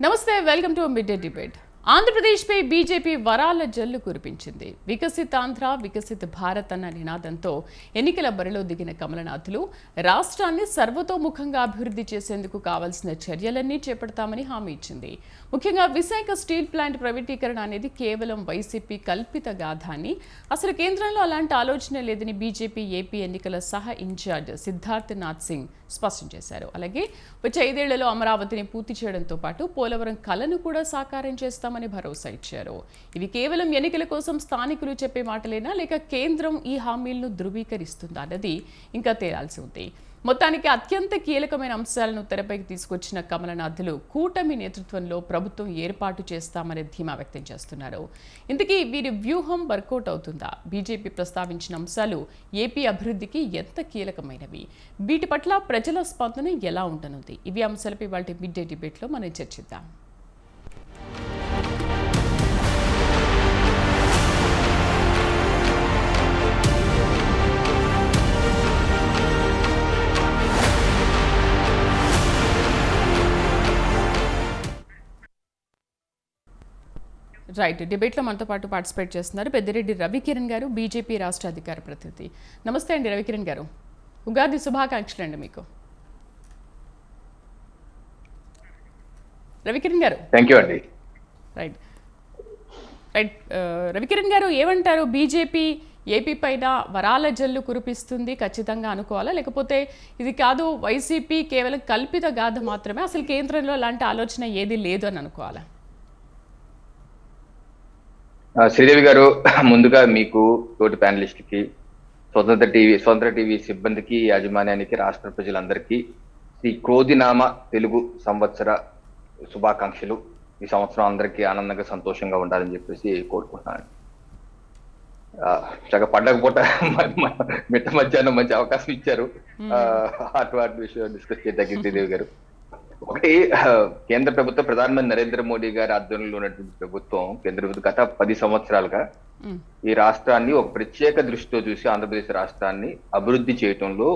నమస్తే, welcome to midday debate. ఆంధ్రప్రదేశ్పై BJP వరాల జల్లు కురిపించింది. వికసిత్ ఆంధ్ర, వికసిత్ భారత్ అన్న నినాదంతో ఎన్నికల బరిలో దిగిన కమలనాథులు రాష్ట్రాన్ని సర్వతోముఖంగా అభివృద్ధి చేసేందుకు కావాల్సిన చర్యలన్నీ చేపడతామని హామీ ఇచ్చింది. ముఖ్యంగా విశాఖ స్టీల్ ప్లాంట్ ప్రైవేటీకరణ అనేది కేవలం వైసీపీ కల్పిత గాథ అని, అసలు కేంద్రంలో అలాంటి ఆలోచన లేదని బీజేపీ ఏపీ ఎన్నికల సహ ఇన్ఛార్జ్ సిద్ధార్థ్ నాథ్ సింగ్ స్పష్టం చేశారు. అలాగే వచ్చే 5 ఏళ్లలో అమరావతిని పూర్తి చేయడంతో పాటు పోలవరం కలను కూడా సాకారం చేస్తామని భరోసా ఇచ్చారు. ఇవి కేవలం ఎన్నికల కోసం స్థానికులు చెప్పే మాటలేనా, లేక కేంద్రం ఈ హామీలను ధృవీకరిస్తుందా అన్నది ఇంకా తేలాల్సి ఉంది. మొత్తానికి అత్యంత కీలకమైన అంశాలను తెరపైకి తీసుకొచ్చిన కమలనాథులు కూటమి నేతృత్వంలో ప్రభుత్వం ఏర్పాటు చేస్తామనే ధీమా వ్యక్తం చేస్తున్నారు. ఇంతకీ వీరి వ్యూహం వర్కౌట్ అవుతుందా? బీజేపీ ప్రస్తావించిన అంశాలు ఏపీ అభివృద్ధికి ఎంత కీలకమైనవి? వీటి పట్ల ప్రజల స్పందన ఎలా ఉండనుంది? ఇవి అంశాలపై వాటి మిడ్ డే డిబేట్లో మనం చర్చిద్దాం. రైట్, డిబేట్లో మనతో పాటు పార్టిసిపేట్ చేస్తున్నారు పెద్దిరెడ్డి రవికిరణ్ గారు, బీజేపీ రాష్ట్ర అధికార ప్రతినిధి. నమస్తే అండి రవికిరణ్ గారు, ఉగాది శుభాకాంక్షలు అండి మీకు. రవికిరణ్ గారు థ్యాంక్ యూ అండి. రైట్ రైట్ రవికిరణ్ గారు, ఏమంటారు? బీజేపీ ఏపీ పైన వరాల జల్లు కురిపిస్తుంది ఖచ్చితంగా అనుకోవాలా, లేకపోతే ఇది కాదు వైసీపీ కేవలం కల్పిత గాథ మాత్రమే, అసలు కేంద్రంలో అలాంటి ఆలోచన ఏది లేదు అని అనుకోవాలా? శ్రీదేవి గారు, ముందుగా మీకు తోటి ప్యానలిస్ట్ కి, స్వతంత్ర టీవీ సిబ్బందికి, యాజమాన్యానికి, రాష్ట్ర ప్రజలందరికీ శ్రీ క్రోధినామ తెలుగు సంవత్సర శుభాకాంక్షలు. ఈ సంవత్సరం అందరికీ ఆనందంగా సంతోషంగా ఉండాలని చెప్పేసి కోరుకుంటున్నాను. చక్కగా పండగ పూట మిట్ట మధ్యాహ్నం మంచి అవకాశం ఇచ్చారు అటువంటి విషయం డిస్కస్ చేయడానికి శ్రీదేవి గారు. ఒకటి, కేంద్ర ప్రభుత్వం ప్రధానమంత్రి నరేంద్ర మోడీ గారి ఆధ్వర్యంలో ఉన్నటువంటి ప్రభుత్వం, కేంద్ర ప్రభుత్వం గత 10 సంవత్సరాలుగా ఈ రాష్ట్రాన్ని ఒక ప్రత్యేక దృష్టితో చూసి ఆంధ్రప్రదేశ్ రాష్ట్రాన్ని అభివృద్ధి చేయటంలో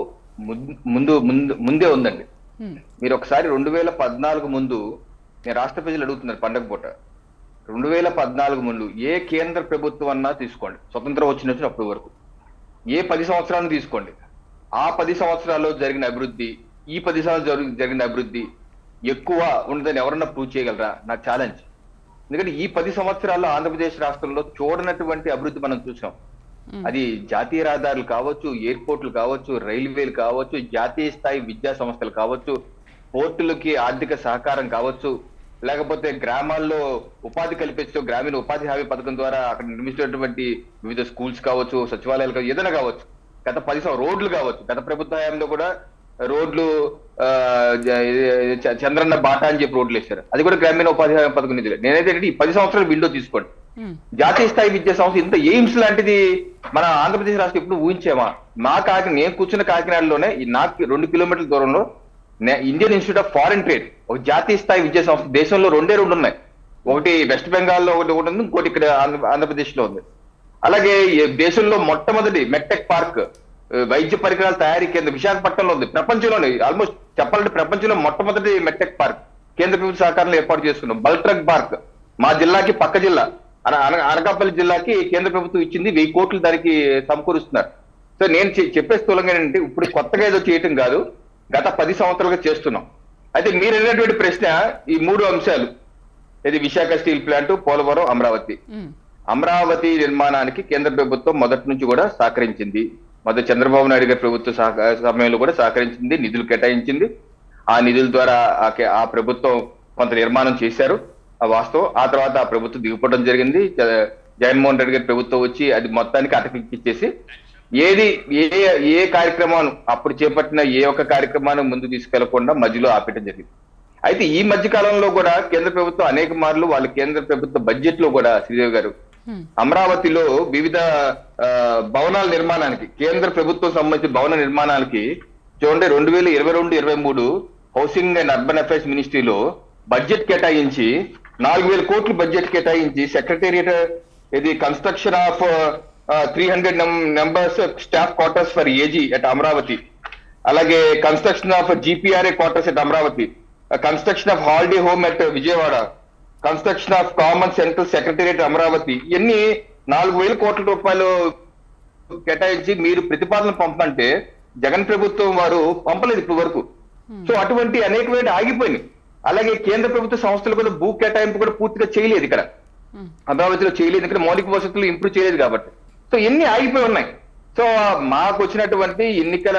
ముందే ఉందండి. మీరు ఒకసారి 2014 ముందు, నేను రాష్ట్ర ప్రజలు అడుగుతున్నారు పండగ పూట, 2014 ముందు ఏ కేంద్ర ప్రభుత్వం అన్నా తీసుకోండి, స్వతంత్రం వచ్చినప్పుడు అప్పటి వరకు ఏ 10 సంవత్సరాలను తీసుకోండి, ఆ 10 సంవత్సరాల్లో జరిగిన అభివృద్ధి, ఈ 10 సంవత్సరాలు జరిగిన అభివృద్ధి ఎక్కువ ఉండదని ఎవరన్నా ప్రూవ్ చేయగలరా? నాకు ఛాలెంజ్. ఎందుకంటే ఈ 10 సంవత్సరాల్లో ఆంధ్రప్రదేశ్ రాష్ట్రంలో చూడనటువంటి అభివృద్ధి మనం చూసాం. అది జాతీయ రహదారులు కావచ్చు, ఎయిర్పోర్ట్లు కావచ్చు, రైల్వేలు కావచ్చు, జాతీయ స్థాయి విద్యా సంస్థలు కావచ్చు, పోర్టులకి ఆర్థిక సహకారం కావచ్చు, లేకపోతే గ్రామాల్లో ఉపాధి కల్పించడం, గ్రామీణ ఉపాధి హామీ పథకం ద్వారా అక్కడ నిర్మించినటువంటి వివిధ స్కూల్స్ కావచ్చు, సచివాలయాలు కావచ్చు, ఏదైనా కావచ్చు. గత 10 రోడ్లు కావచ్చు, గత ప్రభుత్వ హయాంలో కూడా రోడ్లు చంద్రన్న బాట అని చెప్పి రోడ్లు వేశారు, అది కూడా గ్రామీణ ఉపాధి హామీ పథకం నిధులే. నేనైతే ఈ 10 సంవత్సరాల విండో తీసుకోండి. జాతీయ స్థాయి విద్యా సంస్థ ఇంత ఎయిమ్స్ లాంటిది మన ఆంధ్రప్రదేశ్ రాష్ట్రం ఎప్పుడు ఊహించామా? నేను కూర్చున్న కాకినాడలోనే నాకు 2 కిలోమీటర్ల దూరంలో Indian institute of foreign trade, ఒక జాతీయ స్థాయి విద్యా సంస్థ. దేశంలో 2 ఉన్నాయి. ఒకటి వెస్ట్ బెంగాల్లో ఒకటి ఉంది, ఇంకోటి ఇక్కడ ఆంధ్రప్రదేశ్ లో ఉంది. అలాగే దేశంలో మొట్టమొదటి మెట్టెక్ పార్క్, వైద్య పరికరాల తయారీ కేంద్రం విశాఖపట్నంలో ఉంది. ప్రపంచంలోనే ఆల్మోస్ట్ చెప్పాలంటే ప్రపంచంలో మొట్టమొదటి మెట్టెక్ పార్క్ కేంద్ర ప్రభుత్వ సహకారంలో ఏర్పాటు చేసుకున్నాం. బల్ట్రక్ పార్క్ మా జిల్లాకి పక్క జిల్లా అనకాపల్లి జిల్లాకి కేంద్ర ప్రభుత్వం ఇచ్చింది. 1000 కోట్లు దానికి సమకూరుస్తున్నారు. సో నేను చెప్పే స్థూలంగా ఏంటంటే, ఇప్పుడు కొత్తగా ఏదో చేయటం కాదు, గత 10 సంవత్సరాలుగా చేస్తున్నాం. అయితే మీరు అడిగినటువంటి ప్రశ్న, ఈ 3 అంశాలు, ఇది విశాఖ స్టీల్ ప్లాంట్, పోలవరం, అమరావతి నిర్మాణానికి కేంద్ర ప్రభుత్వం మొదటి నుంచి కూడా సహకరించింది. మొదటి చంద్రబాబు నాయుడు గారి ప్రభుత్వ సమయంలో కూడా సహకరించింది, నిధులు కేటాయించింది. ఆ నిధుల ద్వారా ఆ ప్రభుత్వం కొంత నిర్మాణం చేశారు, ఆ వాస్తవం. ఆ తర్వాత ఆ ప్రభుత్వం దిగిపోవడం జరిగింది. జగన్మోహన్ రెడ్డి గారి ప్రభుత్వం వచ్చి అది మొత్తానికి అటకెక్కిచ్చేసి ఏ కార్యక్రమాన్ని అప్పుడు చేపట్టిన ఏ ఒక్క కార్యక్రమాన్ని ముందు తీసుకెళ్లకుండా మధ్యలో ఆపేయడం జరిగింది. అయితే ఈ మధ్య కాలంలో కూడా కేంద్ర ప్రభుత్వం అనేక మార్లు వాళ్ళ కేంద్ర ప్రభుత్వ బడ్జెట్ లో కూడా శ్రీదేవి గారు అమరావతిలో వివిధ భవనాల నిర్మాణానికి, కేంద్ర ప్రభుత్వం సంబంధించిన భవన నిర్మాణాలకి చూడండి, 2022-23 హౌసింగ్ అండ్ అర్బన్ అఫైర్స్ మినిస్ట్రీలో బడ్జెట్ కేటాయించి 4000 కోట్లు బడ్జెట్ కేటాయించి సెక్రటేరియట్, ఇది construction of 300 members staff quarters for AG at Amaravati, అలాగే construction of GPRA quarters at Amaravati, construction of holiday home at Vijayawada, construction of common central secretariat Amaravati, ఇవన్నీ 4,000 కోట్ల రూపాయలు కేటాయించి మీరు ప్రతిపాదన పంపంటే జగన్ ప్రభుత్వం వారు పంపలేదు ఇప్పటి వరకు. సో అటువంటి అనేకమైన ఆగిపోయినాయి. అలాగే కేంద్ర ప్రభుత్వ సంస్థలు కూడా భూ కేటాయింపు కూడా పూర్తిగా చేయలేదు ఇక్కడ అమరావతిలో చేయలేదు, ఇక్కడ మౌలిక వసతులు ఇంప్రూవ్ చేయలేదు కాబట్టి. సో ఎన్ని ఆగిపోయి ఉన్నాయి. సో మాకు వచ్చినటువంటి ఎన్నికల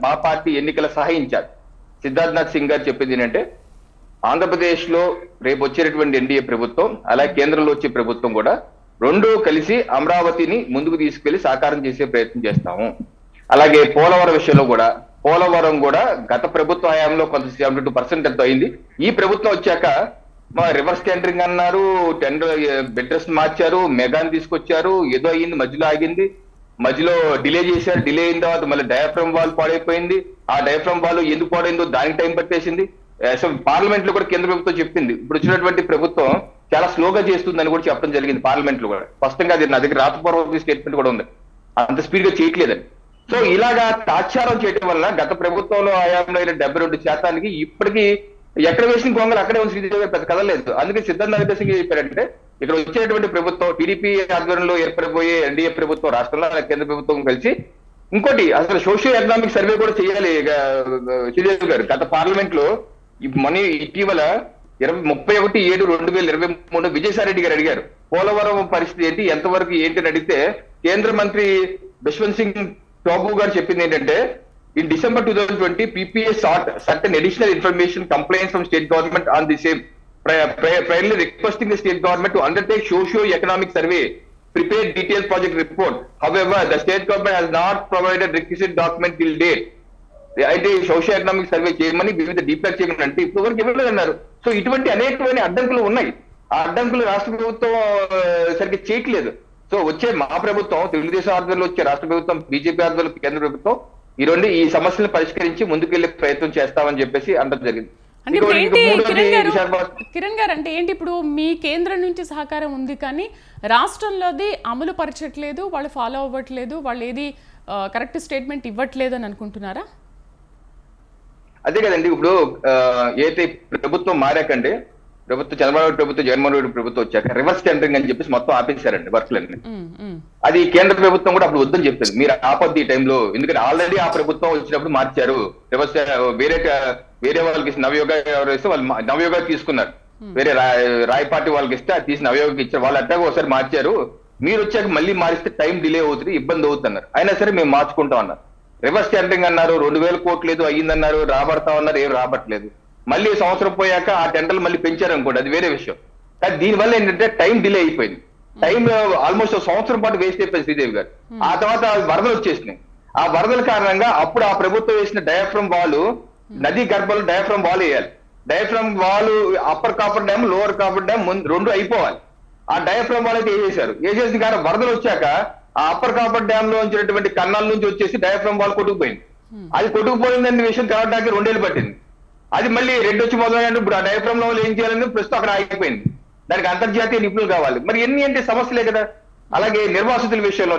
మా పార్టీ ఎన్నికల సహాయ ఇన్ఛార్జ్ సిద్ధార్థనాథ్ సింగ్ గారు చెప్పేది ఏంటంటే, ఆంధ్రప్రదేశ్ లో రేపు వచ్చేటటువంటి ఎన్డీఏ ప్రభుత్వం అలాగే కేంద్రంలో వచ్చే ప్రభుత్వం కూడా రెండూ కలిసి అమరావతిని ముందుకు తీసుకెళ్లి సాకారం చేసే ప్రయత్నం చేస్తాము. అలాగే పోలవరం విషయంలో కూడా పోలవరం కూడా గత ప్రభుత్వ హయాంలో కొంత 72% ఎంతో అయింది. ఈ ప్రభుత్వం వచ్చాక మా రివర్స్ టెండరింగ్ అన్నారు, టెండర్ బిడ్డర్స్ మార్చారు, మెగాన్ తీసుకొచ్చారు, ఏదో అయ్యింది, మధ్యలో ఆగింది, మధ్యలో డిలే చేశారు. డిలే అయిన తర్వాత మళ్ళీ డయాఫ్రమ్ వాల్ పాడైపోయింది. ఆ డయాఫ్రమ్ వాల్ ఎందుకు పాడైందో దానికి టైం పట్టేసింది. అసలు పార్లమెంట్ లో కూడా కేంద్ర ప్రభుత్వం చెప్పింది ఇప్పుడు వచ్చినటువంటి ప్రభుత్వం చాలా స్లోగా చేస్తుందని కూడా చెప్పడం జరిగింది పార్లమెంట్ లో కూడా. స్పష్టంగా అది నా దగ్గర రాతపూర్వక స్టేట్మెంట్ కూడా ఉంది, అంత స్పీడ్ గా చేయట్లేదని. సో ఇలాగా తాత్సారం చేయడం వల్ల గత ప్రభుత్వంలో హయాంలో 72% ఇప్పటికీ ఎక్కడ వేసిన గొంగలు అక్కడే ఉంది, శ్రీదేవి పెద్ద కదలేదు. అందుకే సిద్ధార్థ సింగ్ చెప్పారంటే ఇక్కడ వచ్చేటువంటి ప్రభుత్వం టీడీపీ ఆధ్వర్యంలో ఏర్పడిపోయే ఎన్డీఏ ప్రభుత్వం రాష్ట్రంలో కేంద్ర ప్రభుత్వం కలిసి ఇంకోటి అసలు సోషియో ఎకనామిక్ సర్వే కూడా చేయాలి. శ్రీదేవి గారు గత పార్లమెంట్ లో ఇటీవల 31/7/2023 విజయసాయి రెడ్డి గారు అడిగారు పోలవరం పరిస్థితి ఏంటి, ఎంతవరకు ఏంటి అని అడిగితే కేంద్ర మంత్రి బిశ్వంత్ సింగ్ టోబు గారు చెప్పింది ఏంటంటే, in December 2020 PPA sought certain additional information complaints from state government on the same, primarily requesting the state government to undertake socio-economic survey, prepare detailed project report. However, the state government has not provided requisite document till date. అయితే socio economic survey చేయమని వివిధ డీప్లాక్ చేయమని అంటే ఇప్పుడు వరకు ఇవ్వలేదు అన్నారు. So ఇటువంటి అనేకమైన అడ్డంకులు ఉన్నాయి. ఆ అడ్డంకులు రాష్ట్ర ప్రభుత్వం సరిగ్గా చేయట్లేదు. సో వచ్చే మా ప్రభుత్వం తెలుగుదేశం ఆధ్వర్యంలో వచ్చే రాష్ట్ర ప్రభుత్వం, బీజేపీ ఆధ్వర్యంలో కేంద్ర ప్రభుత్వం ఈ సమస్యలను పరిష్కరించి ముందుకెళ్లే ప్రయత్నం చేస్తామని చెప్పేసి అనడం జరిగింది. అంటే కిరణ్ గారు అంటే ఏంటి, ఇప్పుడు మీ కేంద్రం నుంచి సహకారం ఉంది కానీ రాష్ట్రంలోది అమలు పరచట్లేదు, వాళ్ళు ఫాలో అవ్వట్లేదు, వాళ్ళు ఏది కరెక్ట్ స్టేట్మెంట్ ఇవ్వట్లేదు అని అనుకుంటున్నారా? అదే కదండి, ఇప్పుడు ఏదైతే ప్రభుత్వం మారాకండి, ప్రభుత్వం చంద్రబాబు ప్రభుత్వం జగన్మోహన్ రెడ్డి ప్రభుత్వం వచ్చాక రివర్స్ టెండరింగ్ అని చెప్పేసి మొత్తం ఆపేశారండి వర్క్లన్నీ. అది కేంద్ర ప్రభుత్వం కూడా అప్పుడు వద్దని చెప్పింది, మీరు ఆపద్దు ఈ టైంలో, ఎందుకంటే ఆల్రెడీ ఆ ప్రభుత్వం వచ్చినప్పుడు మార్చారు. రివర్స్ వేరే వాళ్ళకి ఇస్తే నవయోగ ఎవరు ఇస్తే వాళ్ళు నవయోగ తీసుకున్నారు, వేరే రాయపాటి వాళ్ళకి ఇస్తే అది తీసి నవయోగకి ఇచ్చారు. వాళ్ళు అట్టాగా ఒకసారి మార్చారు, మీరు వచ్చాక మళ్ళీ మారిస్తే టైం డిలే అవుతుంది, ఇబ్బంది అవుతుంది అన్నారు. అయినా సరే మేము మార్చుకుంటాం అన్నారు. రివర్స్ టెండరింగ్ అన్నారు, 2,000 కోట్లు ఏదో అయ్యిందన్నారు, రాబడతా ఉన్నారు, ఏం రాబట్టలేదు. మళ్ళీ సంవత్సరం పోయాక ఆ టెండర్లు మళ్ళీ పెంచారు అనుకోండి, అది వేరే విషయం. కానీ దీనివల్ల ఏంటంటే టైం డిలే అయిపోయింది, టైం ఆల్మోస్ట్ సంవత్సరం పాటు వేస్ట్ అయిపోయింది శ్రీదేవి గారు. ఆ తర్వాత వరదలు వచ్చేసినాయి. ఆ వరదల కారణంగా అప్పుడు ఆ ప్రభుత్వం వేసిన డయాఫ్రమ్ వాల్, నదీ గర్భంలో డయాఫ్రమ్ వాల్ వేయాలి. Diaphragm wall upper coffer dam, lower copper dam రెండు అయిపోవాలి. ఆ డయాఫ్రమ్ వాల్ అయితే వేసేసిన కానీ వరదలు వచ్చాక ఆ అప్పర్ కాపర్ డ్యామ్ లో వచ్చినటువంటి కన్నాల నుంచి వచ్చేసి డయాఫ్రమ్ వాల్ కొట్టుకుపోయింది. అది కొట్టుకుపోయిందనే విషయం కావడానికి 2 ఏళ్ళు పట్టింది. అది మళ్ళీ వచ్చి మొదలైన ఇప్పుడు ఆ డయాఫ్రమ్ లో ఏం చేయాలని ప్రస్తుతం అక్కడ ఆగిపోయింది. దానికి అంతర్జాతీయ నిపుణులు కావాలి. మరి ఎన్ని అంటే సమస్యలే కదా. అలాగే నిర్వాసితుల విషయంలో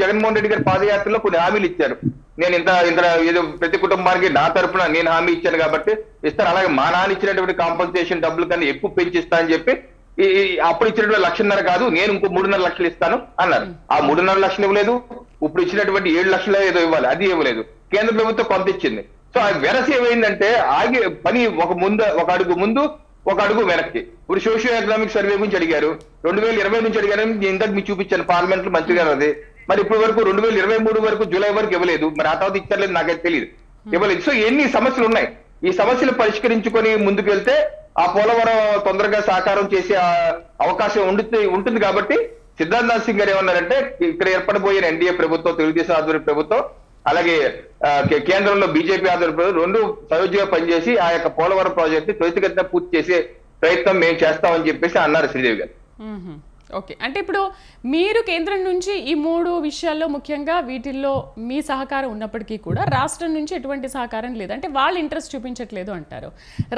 జగన్మోహన్ రెడ్డి గారి పాదయాత్రలో కొన్ని హామీలు ఇచ్చారు. నేను ఇంత ఏదో ప్రతి కుటుంబానికి నా తరఫున నేను హామీ ఇచ్చాను కాబట్టి ఇస్తాను. అలాగే మా నాన్న ఇచ్చినటువంటి కాంపన్సేషన్ డబ్బులు కన్నా ఎక్కువ పెంచిస్తా అని చెప్పి అప్పుడు ఇచ్చినటువంటి 1,50,000 కాదు, నేను ఇంకో 3.5 లక్షలు ఇస్తాను అన్నారు. ఆ 3.5 లక్షలు ఇవ్వలేదు. ఇప్పుడు ఇచ్చినటువంటి 7 లక్షలు ఏదో ఇవ్వాలి, అది ఇవ్వలేదు. కేంద్ర ప్రభుత్వం కొంత ఇచ్చింది. సో ఆ వెరస ఏమైందంటే ఆగి పని ఒక అడుగు ముందు ఒక అడుగు వెనక్కి. ఇప్పుడు సోషియో ఎకనామిక్ సర్వే గురించి అడిగారు, 2020 నుంచి అడిగారు, ఇంతకు మీకు చూపించాను పార్లమెంట్ లో మంత్రి గారు. అది మరి ఇప్పటి వరకు 2023 వరకు జూలై వరకు ఇవ్వలేదు. మరి ఆ తర్వాత ఇచ్చారలేదు నాకైతే తెలియదు, ఇవ్వలేదు. సో ఎన్ని సమస్యలు ఉన్నాయి. ఈ సమస్యలు పరిష్కరించుకొని ముందుకు వెళ్తే ఆ పోలవరం తొందరగా సాకారం చేసే అవకాశం ఉంటుంది. కాబట్టి సిద్ధార్థనాథ్ సింగ్ గారు ఏమన్నారంటే, ఇక్కడ ఏర్పడబోయే ఎన్డీఏ ప్రభుత్వం, తెలుగుదేశం ఆధ్వర్య ప్రభుత్వం, అలాగే కేంద్రంలో బీజేపీ ఆధ్వర్య ప్రభుత్వం రెండు సయోధ్యగా పనిచేసి ఆ యొక్క పోలవరం ప్రాజెక్ట్ త్వరితగతిన పూర్తి చేసే ప్రయత్నం మేము చేస్తామని చెప్పేసి అన్నారు శ్రీదేవి గారు. ఓకే, అంటే ఇప్పుడు మీరు కేంద్రం నుంచి ఈ 3 విషయాల్లో ముఖ్యంగా వీటిల్లో మీ సహకారం ఉన్నప్పటికీ కూడా రాష్ట్రం నుంచి ఎటువంటి సహకారం లేదు, అంటే వాళ్ళు ఇంట్రెస్ట్ చూపించట్లేదు అంటారు,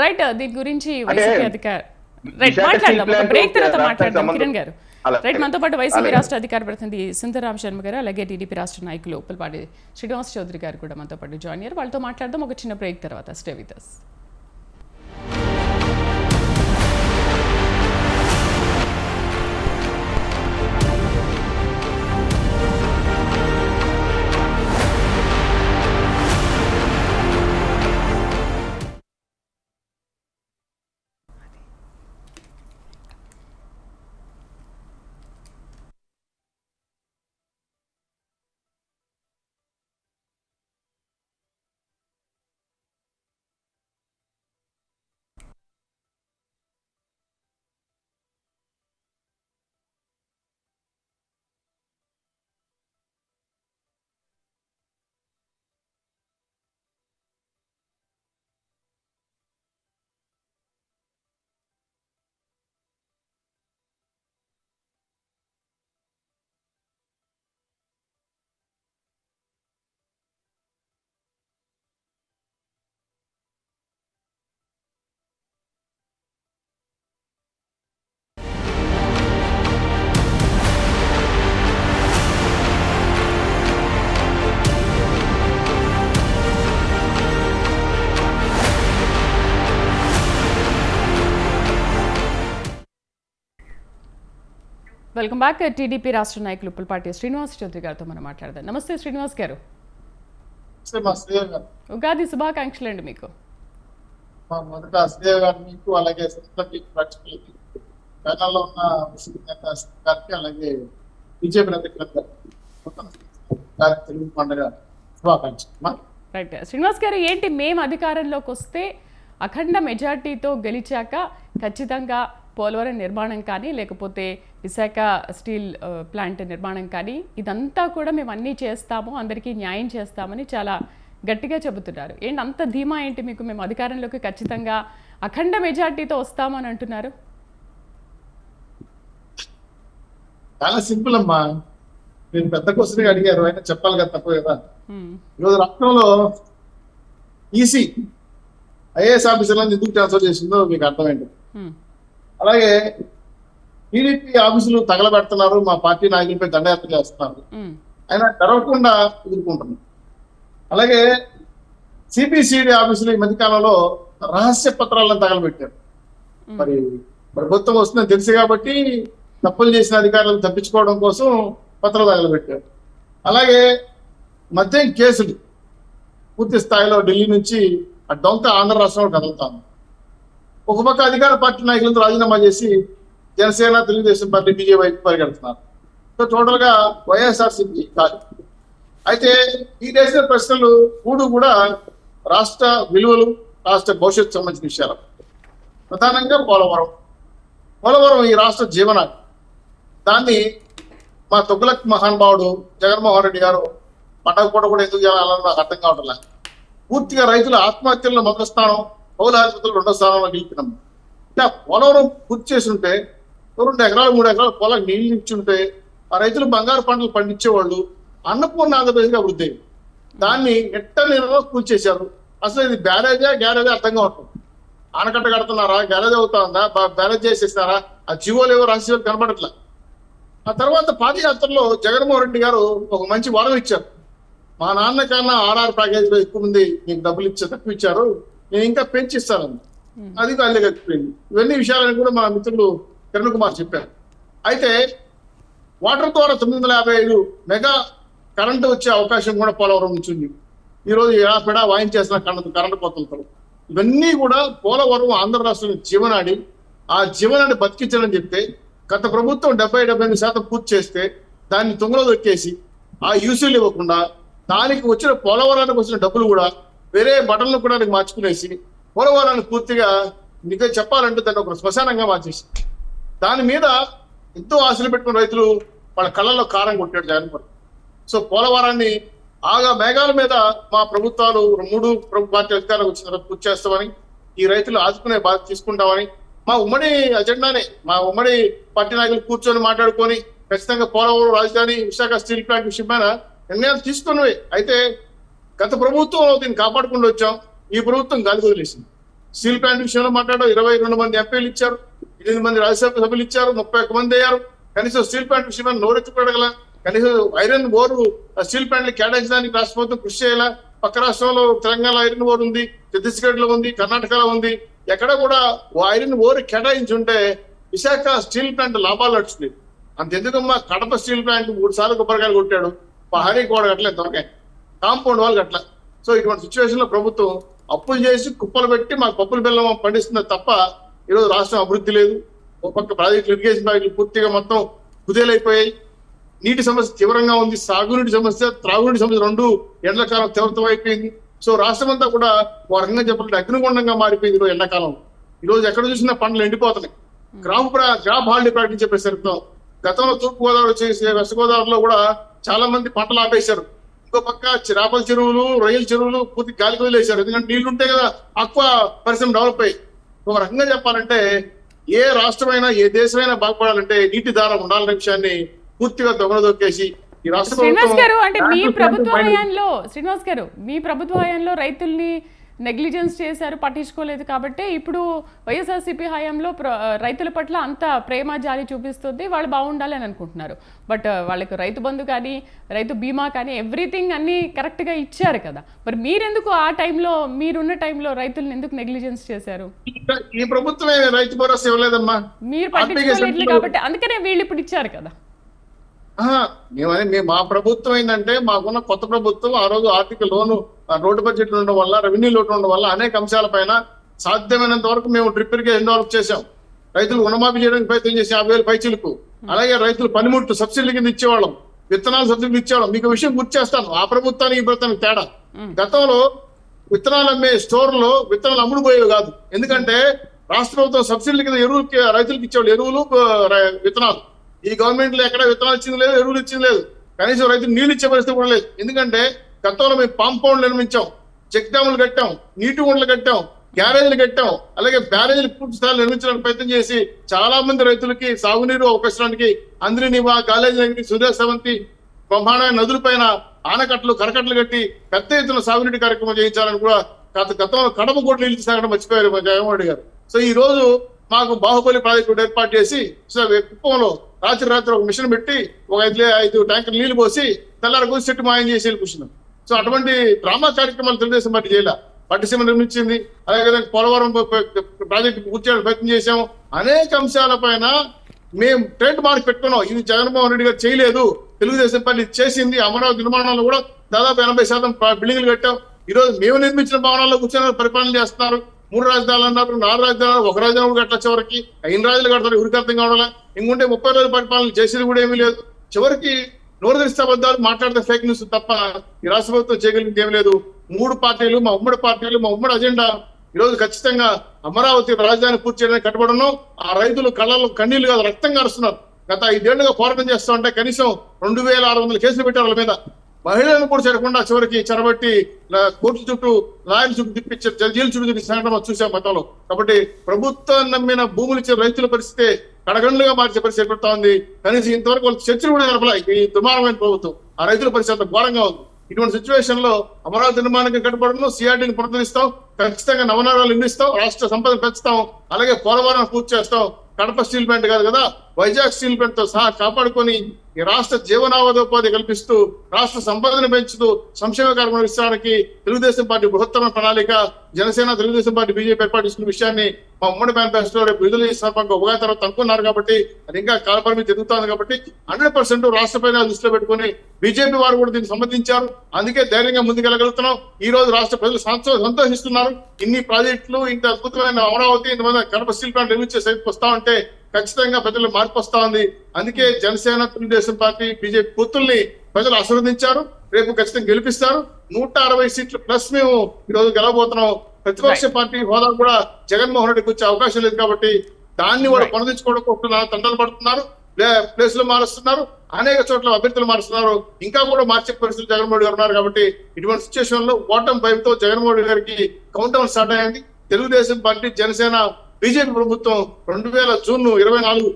రైట్? దీని గురించి వైసీపీ అధికారి మాట్లాడదాం, బ్రేక్ తర్వాత మాట్లాడదాం కిరణ్ గారు. రైట్, మనతో పాటు వైసీపీ రాష్ట్ర అధికార ప్రతినిధి సుందరరామ శర్మ గారు, అలాగే టీడీపీ రాష్ట్ర నాయకులు ఉప్పలపాటి శ్రీనివాస్ చౌదరి గారు కూడా మనతో పాటు జాయిన్ అయ్యారు. వాళ్ళతో మాట్లాడదాం ఒక చిన్న బ్రేక్ తర్వాత. Stay with us. Welcome back. TDP రాష్ట్ర నాయకులు పుల్పాటి శ్రీనివాస్ చౌదరి గారితో మనం మాట్లాడదాం. నమస్తే శ్రీనివాస్ గారు. ఉగాది శుభాకాంక్షలు అండి మీకు. మొదట శ్రీదేవి గారు మీకు, అలాగే ప్రేక్షకులకి, ప్యానల్లో ఉన్న గారికి, అలాగే బీజేపీ నేతలకు తెలుగు పండుగ శుభాకాంక్షలు. రైట్ శ్రీనివాస్ గారు, ఏంటి మేము అధికారంలోకి వస్తే అఖండ మెజార్టీతో గెలిచాక ఖచ్చితంగా పోలవరం నిర్మాణం కానీ లేకపోతే విశాఖ స్టీల్ ప్లాంట్ నిర్మాణం కానీ ఇదంతా కూడా మేము అన్నీ చేస్తాము, అందరికీ న్యాయం చేస్తామని చాలా గట్టిగా చెబుతున్నారు. ఏంటి అంత ధీమా ఏంటి మీకు? మేము అధికారంలోకి ఖచ్చితంగా అఖండ మెజార్టీతో వస్తామని అంటున్నారు. చాలా సింపుల్ అమ్మా. నేను పెద్ద క్వశ్చన్ అడిగారు, అయినా చెప్పాలి కదా, తప్ప కదా. ఈరోజు రాష్ట్రంలో ఈసీ ఐఏఎస్ ఆఫీసర్లను ఎందుకు ట్రాన్స్ఫర్ చేసిందో మీకు అర్థమైంది. అలాగే టీడీపీ ఆఫీసులు తగలబెడుతున్నారు, మా పార్టీ నాయకులపై దండయాత్ర చేస్తున్నారు, ఆయన తెరవకుండా ఎదుర్కొంటున్నారు. అలాగే సిబిసిడి ఆఫీసులు ఈ మధ్యకాలంలో రహస్య పత్రాలను తగలబెట్టారు. మరి ప్రభుత్వం వస్తుందని తెలుసు కాబట్టి తప్పులు చేసిన అధికారులను తప్పించుకోవడం కోసం పత్రాలు తగలబెట్టారు. అలాగే మద్యం కేసులు పూర్తి స్థాయిలో ఢిల్లీ నుంచి ఆ డొంక ఆంధ్ర రాష్ట్రంలో కదులుతాను. ఒక పక్క అధికార పార్టీ నాయకులతో రాజీనామా చేసి జనసేన, తెలుగుదేశం పార్టీ, బీజేపీ వైపు పరిగెడుతున్నారు. సో టోటల్ గా వైఎస్ఆర్సీపీ కాదు. అయితే ఈ దేశ ప్రశ్నలు కూడా రాష్ట్ర విలువలు, రాష్ట్ర భవిష్యత్తు సంబంధించిన విషయాలు. ప్రధానంగా పోలవరం ఈ రాష్ట్ర జీవనాన్ని, దాన్ని మా తొగ్గులక్ మహానుభావుడు జగన్మోహన్ రెడ్డి గారు పండగ పూట కూడా ఎందుకు చేయాలని నాకు అర్థం కావట్లే. పూర్తిగా రైతుల ఆత్మహత్యల్లో మొదటి స్థానం, పౌల ఆసుపత్రులు 2వ స్థానంలో గెలిపినాం. ఇంకా పోలవరం పూర్తి చేసి ఉంటే 2 ఎకరాలు 3 ఎకరాల పొలాలకు నీళ్లు ఇచ్చుంటే ఆ రైతులు బంగారు పంటలు పండించేవాళ్ళు, అన్నపూర్ణ ఆంధ్రప్రదేశ్గా అభివృద్ధి అయ్యింది. దాన్ని ఎట్ట నీళ్ళలో పూర్తి చేశారు. అసలు ఇది గ్యారేజా అర్థంగా ఉంటుంది. ఆనకట్ట కడుతున్నారా, గ్యారేజ్ అవుతుందా, బ్యారేజ్ చేసేసినారా, ఆ జీవోలు ఏవో రాసేవాళ్ళు కనబడట్లా. ఆ తర్వాత పాదయాత్రలో జగన్మోహన్ రెడ్డి గారు ఒక మంచి వరం ఇచ్చారు. మా నాన్న కన్నా ఆర్ఆర్ ప్యాకేజీలో ఎక్కువ మంది మీకు డబ్బులు తక్కువ ఇచ్చారు, నేను ఇంకా పెంచిస్తాను. అది అల్లే కలిపిపోయింది. ఇవన్నీ విషయాలని కూడా మన మిత్రులు కిరణ్ కుమార్ చెప్పారు. అయితే వాటర్ ద్వారా 955 మెగా కరెంటు వచ్చే అవకాశం కూడా పోలవరం నుంచి ఉంది. ఈరోజు పెడా వాయించేసిన కరెంటు కోతలతో ఇవన్నీ కూడా పోలవరం ఆంధ్ర రాష్ట్రం జీవనాడి, ఆ జీవనాన్ని బతికించాలని చెప్తే గత ప్రభుత్వం 70-75% పూర్తి చేస్తే దాన్ని తుంగలో దొక్కేసి ఆ యూసీలు ఇవ్వకుండా దానికి వచ్చిన పోలవరానికి వచ్చిన డబ్బులు కూడా వేరే బటన్లు కూడా మార్చుకునేసి పోలవరాన్ని పూర్తిగా ఇంకా చెప్పాలంటే దాన్ని ఒక శ్మశానంగా మార్చేసి దాని మీద ఎంతో ఆశలు పెట్టుకున్న రైతులు వాళ్ళ కళ్ళల్లో కారం కొట్టాడు జగన్మోహన్. సో పోలవరాన్ని ఆగా మేఘాల మీద మా ప్రభుత్వాలు 3 పార్టీ అధికారులకు వచ్చిన తర్వాత పూర్తి చేస్తామని, ఈ రైతులు ఆదుకునే బాధ్యత తీసుకుంటామని మా ఉమ్మడి అజెండానే, మా ఉమ్మడి పార్టీ నాయకులు కూర్చొని మాట్లాడుకొని ఖచ్చితంగా పోలవరం రాజధాని, విశాఖ స్టీల్ ప్లాంట్ విషయమైన నిర్ణయాలు తీసుకున్నవి. అయితే గత ప్రభుత్వంలో దీన్ని కాపాడుకుంటూ వచ్చాం, ఈ ప్రభుత్వం గాలి వదిలేసింది. స్టీల్ ప్లాంట్ విషయంలో మాట్లాడడం 22 మంది ఎంపీలు ఇచ్చారు, 8 మంది రాజ్యసభ సభ్యులు ఇచ్చారు, 31 మంది అయ్యారు. కనీసం స్టీల్ ప్లాంట్ విషయమైన నోరెత్తుకోగల, కనీసం ఐరన్ ఓర్ స్టీల్ ప్లాంట్లు కేటాయించడానికి రాష్ట్ర ప్రభుత్వం కృషి చేయాలా. పక్క రాష్ట్రంలో తెలంగాణ ఐరన్ ఓర్ ఉంది, ఛత్తీస్గఢ్ లో ఉంది, కర్ణాటకలో ఉంది. ఎక్కడ కూడా ఐరన్ ఓర్ కేటాయించి ఉంటే విశాఖ స్టీల్ ప్లాంట్ లాభాలు నడుస్తుంది. అంతెందుకమ్మా, కడప స్టీల్ ప్లాంట్ 3 సార్లు కొబ్బరికాయలు కొట్టాడు, పహారీ కూడా కట్టలేదు, తొరకాయ కాంపౌండ్ వాళ్ళు కట్ల. సో ఇటువంటి సిచ్యువేషన్ లో ప్రభుత్వం అప్పులు చేసి కుప్పలు పెట్టి మాకు పప్పుల బెల్లం పండిస్తుంది తప్ప ఈరోజు రాష్ట్రం అభివృద్ధి లేదు. ఒక పక్క ప్రాజెక్టులు, ఇరిగేషన్ ప్రాజెక్టులు పూర్తిగా మొత్తం కుదేలైపోయాయి. నీటి సమస్య తీవ్రంగా ఉంది, సాగునీటి సమస్య, త్రాగునీటి సమస్య 2 ఎండాకాలం తీవ్రతం అయిపోయింది. సో రాష్ట్రం అంతా కూడా ఒక రకంగా చెప్పాలంటే అగ్నిగుండంగా మారిపోయింది ఈరోజు ఎండాకాలం. ఈరోజు ఎక్కడ చూసినా పంటలు ఎండిపోతున్నాయి. క్రాప్ హాలిడే ప్రకటించే ప్రసరిస్తాం. గతంలో తూర్పుగోదావరి చేసి వెస్ట్ గోదావరిలో కూడా చాలా మంది పంటలు ఆపేశారు. ఇంకో పక్క చేపల చెరువులు, రొయ్యల చెరువులు పూర్తి గాలికి వదిలేశారు. ఎందుకంటే నీళ్లు ఉంటే కదా ఆక్వా పరిశ్రమ డెవలప్ అయ్యి. ఒక రకంగా చెప్పాలంటే ఏ రాష్ట్రమైనా, ఏ దేశమైనా బాగుపడాలంటే నీటి దారం ఉండాలనే విషయాన్ని పూర్తిగా దొంగదొక్కేసి ఈ రాష్ట్ర శ్రీనివాస్ గారు, అంటే మీ ప్రభుత్వ హయాంలో రైతుల్ని నెగ్లిజెన్స్ చేశారు, పట్టించుకోలేదు కాబట్టి ఇప్పుడు వైఎస్ఆర్సీపీ హయాంలో రైతుల పట్ల అంత ప్రేమ జాలి చూపిస్తుంది, వాళ్ళు బాగుండాలి అని అనుకుంటున్నారు. బట్ వాళ్ళకి రైతు బంధు కానీ రైతు బీమా కానీ ఎవ్రీథింగ్ అన్నీ కరెక్ట్గా ఇచ్చారు కదా. మరి మీరెందుకు ఆ టైంలో, మీరున్న టైంలో రైతులను ఎందుకు నెగ్లిజెన్స్ చేశారు? ఈ ప్రభుత్వమే రైతు భరోసా ఇవ్వలేదమ్మా, మీరు పట్టించుకోలేదు కాబట్టి అందుకనే వీళ్ళు ఇప్పుడు ఇచ్చారు కదా. మా ప్రభుత్వం ఏంటంటే మాకున్న కొత్త ప్రభుత్వం ఆ రోజు ఆర్థిక లోను, రోడ్డు బడ్జెట్ ఉండడం వల్ల, రెవెన్యూ లోటు ఉండడం వల్ల అనేక అంశాలపైన సాధ్యమైనంత వరకు మేము డ్రిప్ ఇరిగేషన్ డెవలప్ చేశాం. రైతులు రుణమాఫీ చేయడానికి ప్రయత్నం చేసి 50,000 పైచీలకు, అలాగే రైతులు పనిముట్లు సబ్సిడీ కింద ఇచ్చేవాళ్ళం, విత్తనాలు సబ్సిడీ ఇచ్చేవాళ్ళం. మీకు విషయం గుర్తు చేస్తాను, ఆ ప్రభుత్వానికి ఈ ప్రభుత్వానికి తేడా. గతంలో విత్తనాలు అమ్మే స్టోర్లో విత్తనాలు అమ్ముడు పోయేవి కాదు, ఎందుకంటే రాష్ట్ర ప్రభుత్వం సబ్సిడీ కింద ఎరువులకి రైతులకు ఇచ్చేవాళ్ళు, ఎరువులు విత్తనాలు. ఈ గవర్నమెంట్ లో ఎక్కడ విత్తనాలు ఇచ్చింది లేదు, ఎరువులు ఇచ్చింది లేదు, కనీసం రైతులు నీళ్ళు ఇచ్చే పరిస్థితి కూడా లేదు. ఎందుకంటే గతంలో మేము కాంపౌండ్ నిర్మించాం, చెక్ డ్యాములు కట్టాం, నీటి గుంటలు కట్టాం, గ్యారేజీలు కట్టాం, అలాగే బ్యారేజీలు పూర్తి స్థాయిలో నిర్మించడానికి ప్రయత్నం చేసి చాలా మంది రైతులకి సాగునీరు అవకాశానికి అంద్రినివా, గాలేజీ, సూర్య సవంతి బ్రహ్మాండమైన నదుల పైన ఆనకట్టలు, కరకట్టలు కట్టి పెద్ద ఎత్తున సాగునీటి కార్యక్రమం చేయించాలని కూడా గతంలో కడప కూడా నీళ్ళు సాగడం మర్చిపోయారు జగన్మోహన్ రెడ్డి గారు. సో ఈ రోజు మాకు బాహుబలి ప్రాజెక్టు ఏర్పాటు చేసి కుప్పంలో రాత్రి ఒక మిషన్ పెట్టి ఒక 5 ట్యాంకర్ నీళ్లు పోసి తెల్లారి కూర్చి చెట్టు మాయం చేసి కూర్చున్నాం. సో అటువంటి డ్రామా కార్యక్రమాలు తెలుగుదేశం పార్టీ చేయాల. పట్టిసీమ నిర్మించింది, అలాగే పోలవరం ప్రాజెక్టు పూర్తి చేయడానికి ప్రయత్నం చేశాము. అనేక అంశాల పైన మేము ట్రేడ్ మార్క్ పెట్టుకున్నాం. ఇది జగన్మోహన్ రెడ్డి గారు చేయలేదు, తెలుగుదేశం పార్టీ చేసింది. అమరావతి నిర్మాణాల్లో కూడా దాదాపు 80% బిల్డింగ్లు కట్టాం. ఈ రోజు మేము నిర్మించిన భవనాల్లో కూర్చొని పరిపాలన చేస్తున్నారు. 3 రాజధానులు అన్నారు, 4 రాజధానులు, 1 రాజధాని కట్టాల, చివరికి 5 రాజధానులు కడతారు. ఎవరికి అర్థం కావడం ఇంకుంటే 30 రోజుల పరిపాలన చేసేది కూడా ఏమీ లేదు. చివరికి నోరు తెరిస్తే అబద్ధాలు మాట్లాడితే ఫేక్ న్యూస్ తప్ప ఈ రాష్ట్ర ప్రభుత్వం చేయగలిగింది ఏమి లేదు. 3 పార్టీలు, మా ఉమ్మడి పార్టీలు, మా ఉమ్మడి అజెండా ఈ రోజు ఖచ్చితంగా అమరావతి రాజధాని పూర్తి చేయడానికి కట్టుబడున్నాం. ఆ రైతులు కళ్ళలో కన్నీళ్లు కాదు, రక్తం కారుస్తున్నారు. గత 5 ఏళ్లుగా పోరాటం చేస్తా ఉంటే కనీసం 2600 కేసులు పెట్టారు వాళ్ళ మీద. మహిళలను కూడా చేరకుండా చివరికి చెరబట్టి కోర్టు చుట్టూ, లాయర్ల చుట్టూ తిప్పించి, జైలు చుట్టూ తిప్పించడం చూసాం గతంలో. కాబట్టి ప్రభుత్వం నమ్మిన భూములు ఇచ్చిన రైతుల పరిస్థితి కడగండ్లుగా మార్చే పరిస్థితి ఏర్పడతా ఉంది. కనీసం ఇంతవరకు వాళ్ళు చర్చలు కూడా జరపలే. ఈ దుర్మార్గమైన ప్రభుత్వం, ఆ రైతుల పరిస్థితి అంత ఘోరంగా ఉంది. ఇటువంటి సిచ్యువేషన్ లో అమరావతి నిర్మాణానికి కట్టుబడను, సిఆర్డీని పునరుద్ధరిస్తాం, ఖచ్చితంగా నవనగరాలు నిర్మిస్తాం, రాష్ట్ర సంపద పెంచుతాం, అలాగే పోలవరం పూర్తి చేస్తాం. కడప స్టీల్ ప్లాంట్ కాదు కదా, వైజాగ్ స్టీల్ ప్లాంట్ తో సహా కాపాడుకొని ఈ రాష్ట్ర జీవనావధోపాధి కల్పిస్తూ, రాష్ట్ర సంపదను పెంచుతూ, సంక్షేమ కార్యక్రమం ఇచ్చడానికి తెలుగుదేశం పార్టీ బృహత్తర ప్రణాళిక, జనసేన, తెలుగుదేశం పార్టీ, బీజేపీ ఏర్పాటు చేసిన విషయాన్ని మా ఉమ్మడి మేనిఫెస్టోలో రేపు విడుదల చేసిన ఉగాది తర్వాత అనుకున్నారు. కాబట్టి అది ఇంకా కాలపరిమితి ఎదుగుతుంది. కాబట్టి 100% రాష్ట్ర ప్రజలు దృష్టిలో పెట్టుకుని బీజేపీ వారు కూడా దీనికి సంబంధించారు. అందుకే ధైర్యంగా ముందుకెళ్ళగలుగుతున్నాం. ఈ రోజు రాష్ట్ర ప్రజలు సంతోషిస్తున్నారు. ఇన్ని ప్రాజెక్టులు, ఇంత అద్భుతమైన అమరావతి, ఇంతమంది కడప స్టీల్ ప్లాంట్ నిర్మించే సైడ్కి వస్తా ఉంటే ఖచ్చితంగా ప్రజలు మార్పు వస్తా ఉంది. అందుకే జనసేన, తెలుగుదేశం పార్టీ, బీజేపీ పొత్తుల్ని ప్రజలు ఆశీర్వదించారు. రేపు ఖచ్చితంగా గెలిపిస్తారు. 160 సీట్లు ప్లస్ మేము ఈ రోజు గెలవబోతున్నాం. ప్రతిపక్ష పార్టీ హోదా కూడా జగన్మోహన్ రెడ్డికి వచ్చే అవకాశం లేదు. కాబట్టి దాన్ని కూడా కొనదించుకోవడం తండలు పడుతున్నారు, ప్లేసులు మారుస్తున్నారు, అనేక చోట్ల అభ్యర్థులు మారుస్తున్నారు. ఇంకా కూడా మార్చే పరిస్థితులు జగన్మోహన్ రెడ్డి గారు ఉన్నారు. కాబట్టి ఇటువంటి సిచ్యువేషన్ లో ఓటమి భయంతో జగన్మోహన్ రెడ్డి గారికి కౌంట్ డౌన్ స్టార్ట్ అయ్యింది. తెలుగుదేశం పార్టీ, జనసేన, బీజేపీ ప్రభుత్వం 2024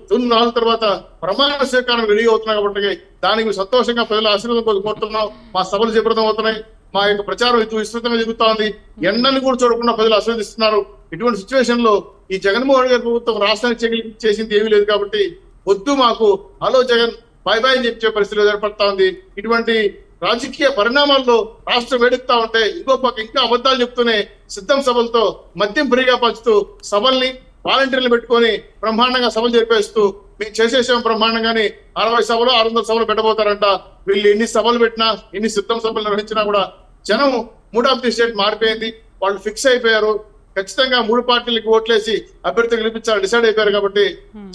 జూన్ 4 తర్వాత ప్రమాణ స్వీకారం రెడీ అవుతున్నాయి. కాబట్టి దానికి సంతోషంగా ప్రజల ఆశీర్వాదం కోరుకుంటున్నాం. మా సభలు జయప్రదం అవుతున్నాయి, మా యొక్క ప్రచారం విస్తృతంగా జరుగుతా ఉంది. ఎండని కూడా చూడకుండా ప్రజలు ఆశీర్వదిస్తున్నారు. ఇటువంటి సిచ్యువేషన్ లో ఈ జగన్మోహన్ గారి ప్రభుత్వం రాష్ట్రానికి చేసింది ఏమీ లేదు. కాబట్టి వద్దు, మాకు హలో జగన్ బాయ్ బాయ్ అని చెప్పే పరిస్థితులు ఏర్పడతా ఉంది. ఇటువంటి రాజకీయ పరిణామాల్లో రాష్ట్రం వేడుకుతా ఉంటే ఇంకో పక్క ఇంకా అబద్ధాలు చెప్తూనే సిద్ధం సభలతో మద్యం ఫ్రీగా పంచుతూ సభల్ని వాలంటీర్లు పెట్టుకొని బ్రహ్మాండంగా సభలు జరిపేస్తూ మేము చేసేసాం బ్రహ్మాండంగాని 60 సభలు 600 సభలు పెట్టబోతారంట. వీళ్ళు ఎన్ని సభలు పెట్టినా, ఎన్ని సిద్ధం సభలు నిర్వహించినా కూడా జనం మూడ్ ఆఫ్ ది స్టేట్ మారిపోయింది. వాళ్ళు ఫిక్స్ అయిపోయారు. ఖచ్చితంగా 3 పార్టీలకి ఓట్లేసి అభ్యర్థి గెలిపించాలని డిసైడ్ అయిపోయారు. కాబట్టి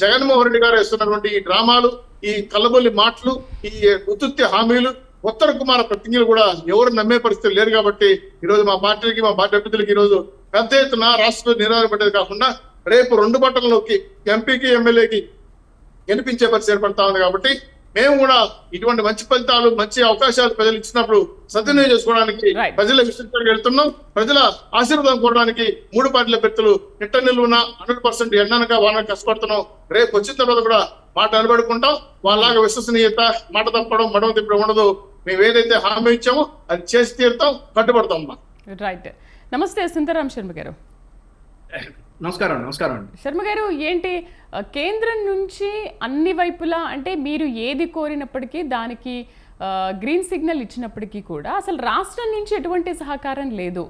జగన్మోహన్ రెడ్డి గారు వేస్తున్నటువంటి ఈ డ్రామాలు, ఈ కల్లబొల్లి మాటలు, ఈ ఉత్తుత్తి హామీలు, ఉత్తర కుమార ప్రతిజ్ఞలు కూడా ఎవరు నమ్మే పరిస్థితులు లేరు. కాబట్టి ఈ రోజు మా పార్టీలకి, మా పార్టీ అభ్యర్థులకి ఈ రోజు పెద్ద ఎత్తున రాష్ట్రంలో నిరాశపడేది కాకుండా రేపు 2 బట్టలలోకి ఎంపీకి, ఎమ్మెల్యేకి గెలిపించే పరిస్థితి ఏర్పడతా ఉంది. కాబట్టి మేము కూడా ఇటువంటి మంచి ఫలితాలు, మంచి అవకాశాలు ప్రజలు ఇచ్చినప్పుడు సద్వినియోగం చేసుకోవడానికి ప్రజల విస్తృతంగా వెళ్తున్నాం. ప్రజల ఆశీర్వాదం కోరడానికి 3 పార్టీల అభ్యర్థులు నిట్ట నిలువున 100% ఎండనక వానక కష్టపడుతున్నాం. రేపు వచ్చిన తర్వాత కూడా మాట నిలబెడుకుంటాం. వాళ్ళలాగా విశ్వసనీయత, మాట తప్పడం, మడమ తిప్పడం ఉండదు. మేము ఏదైతే హామీ ఇచ్చామో అది చేసి తీరుతాం, కట్టుబడతాం. రైట్. నమస్తే సింతారాం శర్మ గారు. నమస్కారం అండి. శర్మ గారు, ఏంటి కేంద్రం నుంచి అన్ని వైపులా అంటే మీరు ఏది కోరినప్పటికీ దానికి గ్రీన్ సిగ్నల్ ఇచ్చినప్పటికీ కూడా అసలు రాష్ట్రం నుంచి ఎటువంటి సహకారం లేదు.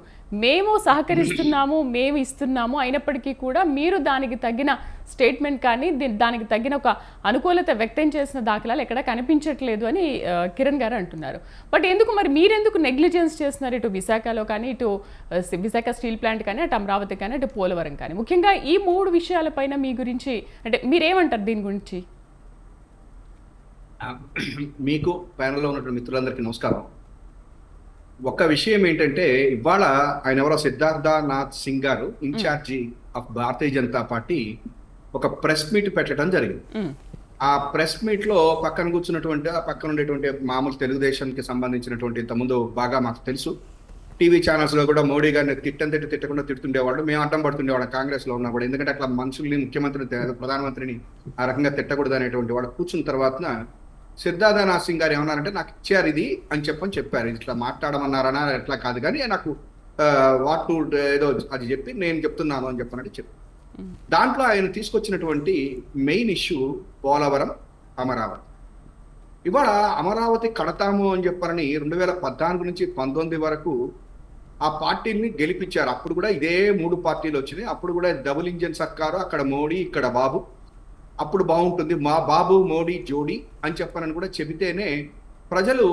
మేము సహకరిస్తున్నాము, మేము ఇస్తున్నాము, అయినప్పటికీ కూడా మీరు దానికి తగిన స్టేట్మెంట్ కానీ దానికి తగిన ఒక అనుకూలత వ్యక్తం చేసిన దాఖలాలు ఎక్కడ కనిపించట్లేదు అని కిరణ్ గారు అంటున్నారు. బట్ ఎందుకు మరి మీరెందుకు నెగ్లిజెన్స్ చేస్తున్నారు? ఇటు విశాఖలో కానీ, ఇటు విశాఖ స్టీల్ ప్లాంట్ కానీ, అటు అమరావతి కానీ, అటు పోలవరం కానీ, ముఖ్యంగా ఈ 3 విషయాలపైన మీ గురించి అంటే మీరేమంటారు దీని గురించి? మీకు ప్యానెల్లో ఉన్నటువంటి మిత్రులందరికీ నమస్కారం. ఒక విషయం ఏంటంటే, ఇవాళ ఆయన ఎవరో సిద్ధార్థనాథ్ సింగ్ గారు ఇన్ఛార్జి ఆఫ్ భారతీయ జనతా పార్టీ ఒక ప్రెస్ మీట్ పెట్టడం జరిగింది. ఆ ప్రెస్ మీట్ లో పక్కన కూర్చున్నటువంటి పక్కన ఉండేటువంటి మామూలు తెలుగుదేశానికి సంబంధించినటువంటి ఇంతకుముందు బాగా మాకు తెలుసు, టీవీ ఛానల్స్ లో కూడా మోడీ గారిని తిట్టకుండా తిడుతుండేవాళ్ళు. మేము అడ్డం పడుతుండేవాళ్ళం కాంగ్రెస్ లో ఉన్నా కూడా, ఎందుకంటే అట్లా మనుషుల్ని, ముఖ్యమంత్రిని, ప్రధానమంత్రిని ఆ రకంగా తిట్టకూడదు అనేటువంటి వాళ్ళు కూర్చున్న తర్వాత సిద్ధార్థనాథ్ సింగ్ గారు ఏమన్నారంటే, నాకు ఇచ్చారు ఇది అని చెప్పారు. ఇట్లా మాట్లాడమన్నారనా ఎట్లా కాదు కానీ నాకు వాట్ టు ఏదో అది చెప్పి నేను చెప్తున్నాను అని చెప్పి దాంట్లో ఆయన తీసుకొచ్చినటువంటి మెయిన్ ఇష్యూ పోలవరం, అమరావతి. ఇవాళ అమరావతి కడతాము అని చెప్పారని 2014 నుంచి 19 వరకు ఆ పార్టీని గెలిపించారు. అప్పుడు కూడా ఇదే 3 పార్టీలు వచ్చినాయి. అప్పుడు కూడా డబుల్ ఇంజన్ సర్కారు, అక్కడ మోడీ, ఇక్కడ బాబు. అప్పుడు బాగుంటుంది, మా బాబు మోడీ జోడీ అని చెప్పనని కూడా చెబితేనే ప్రజలు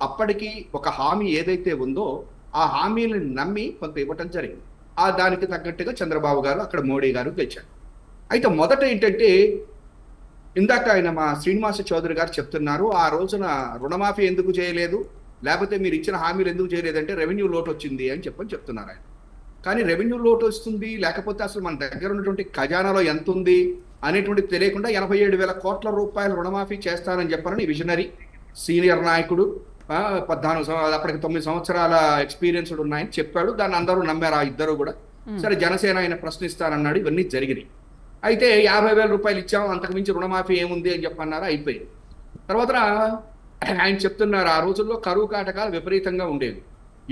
అప్పటికి ఒక హామీ ఏదైతే ఉందో ఆ హామీలను నమ్మి కొంత ఇవ్వటం జరిగింది. ఆ దానికి తగ్గట్టుగా చంద్రబాబు గారు, అక్కడ మోడీ గారు గెలిచారు. అయితే మొదట ఏంటంటే, ఇందాక ఆయన మా శ్రీనివాస చౌదరి గారు చెప్తున్నారు, ఆ రోజున రుణమాఫీ ఎందుకు చేయలేదు, లేకపోతే మీరు ఇచ్చిన హామీలు ఎందుకు చేయలేదంటే రెవెన్యూ లోటు వచ్చింది అని చెప్తున్నారు ఆయన. కానీ రెవెన్యూ లోటు వస్తుంది, లేకపోతే అసలు మన దగ్గర ఉన్నటువంటి ఖజానాలో ఎంత ఉంది అనేటువంటి తెలియకుండా 87,000 కోట్ల రూపాయలు రుణమాఫీ చేస్తానని చెప్పారని విజనరీ సీనియర్ నాయకుడు, 14 అప్పటికి 9 సంవత్సరాల ఎక్స్పీరియన్స్ ఉన్నాయని చెప్పాడు. దాన్ని అందరూ నమ్మారు, ఆ ఇద్దరు కూడా. సరే, జనసేన ఆయన ప్రశ్నిస్తానన్నాడు. ఇవన్నీ జరిగినాయి. అయితే 50,000 రూపాయలు ఇచ్చాము, అంతకు మించి రుణమాఫీ ఏముంది అని చెప్పన్నారు, అయిపోయింది. తర్వాత ఆయన చెప్తున్నారు, ఆ రోజుల్లో కరువు కాటకాలు విపరీతంగా ఉండేవి,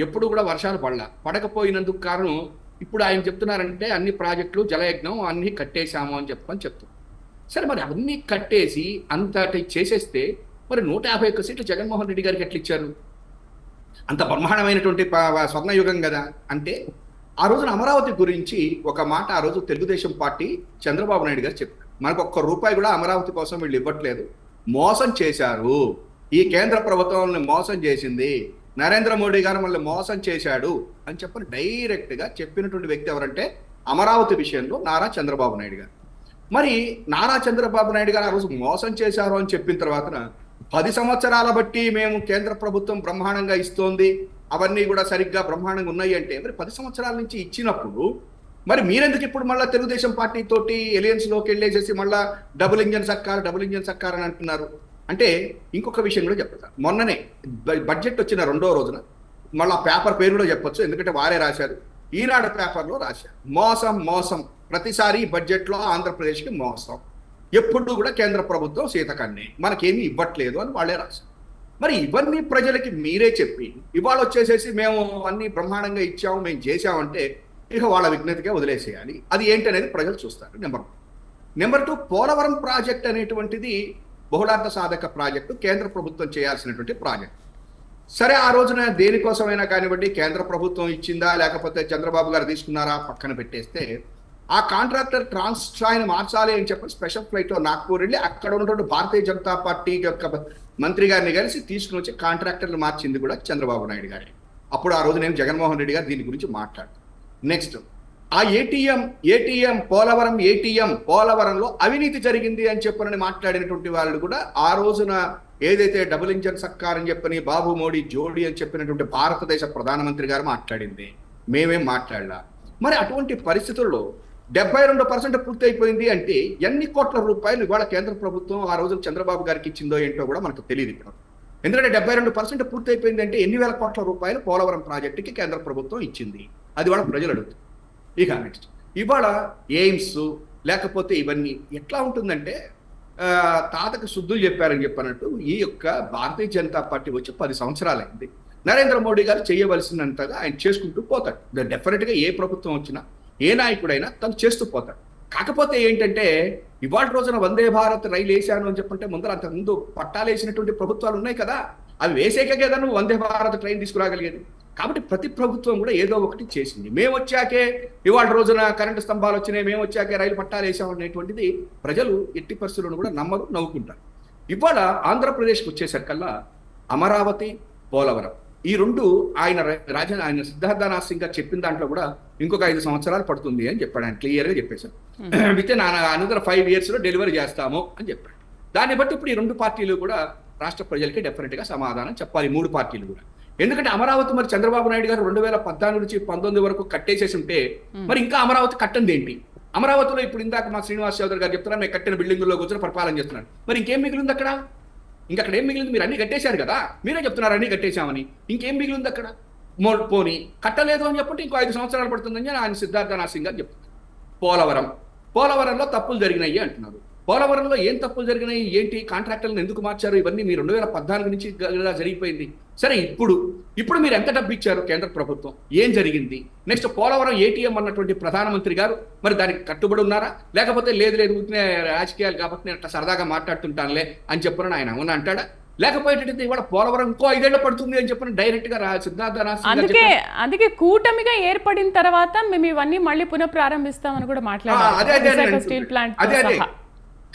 ఎప్పుడు కూడా వర్షాలు పడకపోయినందుకు కారణం ఇప్పుడు ఆయన చెప్తున్నారంటే అన్ని ప్రాజెక్టులు జలయజ్ఞం అన్ని కట్టేశాము అని చెప్తున్నారు. సరే, మరి అవన్నీ కట్టేసి అంతటి చేసేస్తే మరి 151 సీట్లు జగన్మోహన్ రెడ్డి గారికి ఎట్లా ఇచ్చారు? అంత బ్రహ్మాండమైనటువంటి స్వర్ణయుగం కదా. అంటే ఆ రోజున అమరావతి గురించి ఒక మాట ఆ రోజు తెలుగుదేశం పార్టీ చంద్రబాబు నాయుడు గారు చెప్పారు, మనకు ఒక్క రూపాయి కూడా అమరావతి కోసం వీళ్ళు ఇవ్వట్లేదు, మోసం చేశారు, ఈ కేంద్ర ప్రభుత్వం మోసం చేసింది, నరేంద్ర మోడీ గారు మళ్ళీ మోసం చేశాడు అని చెప్పని డైరెక్ట్ గా చెప్పినటువంటి వ్యక్తి ఎవరంటే అమరావతి విషయంలో నారా చంద్రబాబు నాయుడు గారు. మరి నారా చంద్రబాబు నాయుడు గారు ఆ రోజు మోసం చేశారు అని చెప్పిన తర్వాత 10 సంవత్సరాల బట్టి మేము కేంద్ర ప్రభుత్వం బ్రహ్మాండంగా ఇస్తోంది, అవన్నీ కూడా సరిగ్గా బ్రహ్మాండంగా ఉన్నాయి అంటే, మరి 10 సంవత్సరాల నుంచి ఇచ్చినప్పుడు మరి మీరెందుకు ఇప్పుడు మళ్ళీ తెలుగుదేశం పార్టీ తోటి ఎలియన్స్ లోకి వెళ్ళేసేసి మళ్ళా డబుల్ ఇంజన్ సర్కార్ అని అంటున్నారు? అంటే ఇంకొక విషయం కూడా చెప్తారు. మొన్ననే బడ్జెట్ వచ్చిన 2వ రోజున మళ్ళీ పేపర్ పేరు కూడా చెప్పొచ్చు, ఎందుకంటే వారే రాశారు, ఈనాడు పేపర్లో రాశారు, మోసం ప్రతిసారి బడ్జెట్లో ఆంధ్రప్రదేశ్కి మోసం, ఎప్పుడు కూడా కేంద్ర ప్రభుత్వం సీతకన్నే, మనకేమీ ఇవ్వట్లేదు అని వాళ్ళే రాశారు. మరి ఇవన్నీ ప్రజలకి మీరే చెప్పి ఇవాళ వచ్చేసేసి మేము అన్ని బ్రహ్మాండంగా ఇచ్చాము, మేము చేశామంటే ఇక వాళ్ళ విజ్ఞతకే వదిలేసేయాలి. అది ఏంటనేది ప్రజలు చూస్తారు. నెంబర్ 2 పోలవరం ప్రాజెక్ట్ అనేటువంటిది బహుళార్థ సాధక ప్రాజెక్టు, కేంద్ర ప్రభుత్వం చేయాల్సినటువంటి ప్రాజెక్ట్. సరే, ఆ రోజున దేనికోసమైనా కానివ్వండి, కేంద్ర ప్రభుత్వం ఇచ్చిందా లేకపోతే చంద్రబాబు గారు తీసుకున్నారా పక్కన పెట్టేస్తే, ఆ కాంట్రాక్టర్ ట్రాన్స్ట్రాయిని మార్చాలి అని చెప్పి స్పెషల్ ఫ్లైట్లో నాగ్పూర్ వెళ్ళి అక్కడ ఉన్నటువంటి భారతీయ జనతా పార్టీ యొక్క మంత్రి గారిని కలిసి తీసుకుని వచ్చి కాంట్రాక్టర్లు మార్చింది కూడా చంద్రబాబు నాయుడు గారి. అప్పుడు ఆ రోజు నేను జగన్మోహన్ రెడ్డి గారు దీని గురించి మాట్లాడాను. నెక్స్ట్, ఆ ఏటీఎం పోలవరంలో అవినీతి జరిగింది అని చెప్పని మాట్లాడినటువంటి వాళ్ళు కూడా ఆ రోజున ఏదైతే డబుల్ ఇంజన్ సర్కార్ అని చెప్పని బాబు మోడీ జోడీ అని చెప్పినటువంటి భారతదేశ ప్రధానమంత్రి గారు మాట్లాడింది, మేమేం మాట్లాడలా. మరి అటువంటి పరిస్థితుల్లో 72% పూర్తి అయిపోయింది అంటే ఎన్ని కోట్ల రూపాయలు ఇవాళ కేంద్ర ప్రభుత్వం ఆ రోజు చంద్రబాబు గారికి ఇచ్చిందో ఏంటో కూడా మనకు తెలియదు ఇప్పుడు. ఎందుకంటే 72% పూర్తి అయిపోయింది అంటే ఎన్ని వేల కోట్ల రూపాయలు పోలవరం ప్రాజెక్టుకి కేంద్ర ప్రభుత్వం ఇచ్చింది, అది వాళ్ళ ప్రజలు అడుగుతారు. ఇక నెక్స్ట్, ఇవాళ ఎయిమ్స్ లేకపోతే ఇవన్నీ ఎట్లా ఉంటుందంటే, తాతకు శుద్ధులు చెప్పారని చెప్పినట్టు ఈ యొక్క భారతీయ జనతా పార్టీ వచ్చి 10 సంవత్సరాలైంది. నరేంద్ర మోడీ గారు చేయవలసినంతగా ఆయన చేసుకుంటూ పోతాడు. డెఫినెట్గా ఏ ప్రభుత్వం వచ్చినా ఏ నాయకుడైనా తను చేస్తూ పోతాడు. కాకపోతే ఏంటంటే ఇవాళ రోజున వందే భారత్ రైలు వేసాను అని చెప్పంటే ముందర అంతకుముందు పట్టాలు వేసినటువంటి ప్రభుత్వాలు ఉన్నాయి కదా, అవి వేసేకే కదా నువ్వు వందే భారత్ ట్రైన్ తీసుకురాగలిగేది. కాబట్టి ప్రతి ప్రభుత్వం కూడా ఏదో ఒకటి చేసింది. మేము వచ్చాకే ఇవాళ రోజున కరెంటు స్తంభాలు వచ్చినాయి, మేము వచ్చాకే రైలు పట్టాలు వేసాం అనేటువంటిది ప్రజలు ఎట్టి పరిస్థితులను కూడా నమ్మరు, నవ్వుకుంటారు. ఇవాళ ఆంధ్రప్రదేశ్కి వచ్చేసరికల్లా అమరావతి, పోలవరం ఈ రెండు ఆయన సిద్ధార్థనాథ్ సింగ్ గారు చెప్పిన దాంట్లో కూడా ఇంకొక 5 సంవత్సరాలు పడుతుంది అని చెప్పాడు. ఆయన క్లియర్గా చెప్పేశారు. With in another 5 years delivery చేస్తాము అని చెప్పాడు. దాన్ని బట్టి ఇప్పుడు ఈ 2 పార్టీలు కూడా రాష్ట్ర ప్రజలకి డెఫినెట్గా సమాధానం చెప్పాలి, 3 పార్టీలు కూడా. ఎందుకంటే అమరావతి మరి చంద్రబాబు నాయుడు గారు 2014 నుంచి 19 వరకు కట్టేసేసి ఉంటే మరి ఇంకా అమరావతి కట్టంది ఏంటి? అమరావతిలో ఇప్పుడు ఇందాక మా శ్రీనివాస్ చౌదరి గారు చెప్తున్నారు, నేను కట్టిన బిల్డింగుల్లో కూర్చొని పరిపాలన చేస్తున్నాను. మరి ఇంకేం మిగిలింది అక్కడ? ఇంకక్కడ ఏం మిగిలింది? మీరు అన్ని కట్టేశారు కదా, మీరే చెప్తున్నారు అన్ని కట్టేశామని. ఇంకేం మిగిలింది అక్కడ? పోనీ కట్టలేదు అని చెప్పంటే ఇంకో 5 సంవత్సరాలు పడుతుందని ఆయన సిద్ధార్థనాథ్ సింగ్ గారు చెప్తున్నారు. పోలవరంలో తప్పులు జరిగినాయి అంటున్నారు. పోలవరంలో ఏం తప్పులు జరిగినాయి ఏంటి? కాంట్రాక్టర్లను ఎందుకు మార్చారు? ఇవన్నీ మీరు 2014 నుంచి జరిగిపోయింది. సరే, ఇప్పుడు మీరు ఎంత డబ్బు ఇచ్చారు కేంద్ర ప్రభుత్వం? ఏం జరిగింది? నెక్స్ట్ పోలవరం ఏటీఎం అన్నటువంటి ప్రధానమంత్రి గారు మరి దానికి కట్టుబడి ఉన్నారా? లేకపోతే లేదు రాజకీయాలు కాబట్టి నేను అట్లా సరదాగా మాట్లాడుతుంటానులే అని చెప్పని ఆయన అవునా అంటాడా? లేకపోతే ఇవాళ పోలవరం ఇంకో 5 ఏళ్ళు పడుతుంది అని చెప్పని డైరెక్ట్ గా సిద్ధార్థనాథ్ అందుకే కూటమిగా ఏర్పడిన తర్వాత మేము ఇవన్నీ మళ్ళీ పునః ప్రారంభిస్తామని కూడా మాట్లాడారు. స్టీల్ ప్లాంట్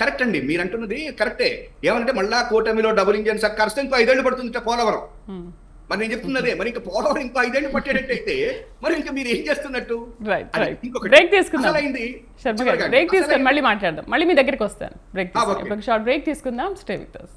కరెక్ట్ అండి, మీరు అంటున్నది కరెక్టే. ఏమంటే మళ్ళా కూటమిలో డబుల్ ఇంజన్ సర్కార్ వస్తే ఇంకో 5 ఏళ్ళు పడుతుంది పోలవరం. మరి నేను చెప్తున్నదే, మరి ఇంకా పోలవరం ఇంకో 5 ఏళ్ళు పట్టేటట్టయితే మరి ఇంకా మీరు ఏం చేస్తున్నట్టు? బ్రేక్ తీసుకుందాం, మళ్ళీ మాట్లాడదాం, మళ్ళీ మీ దగ్గరికి వస్తాను. షార్ట్ బ్రేక్ తీసుకుందాం. Stay with us.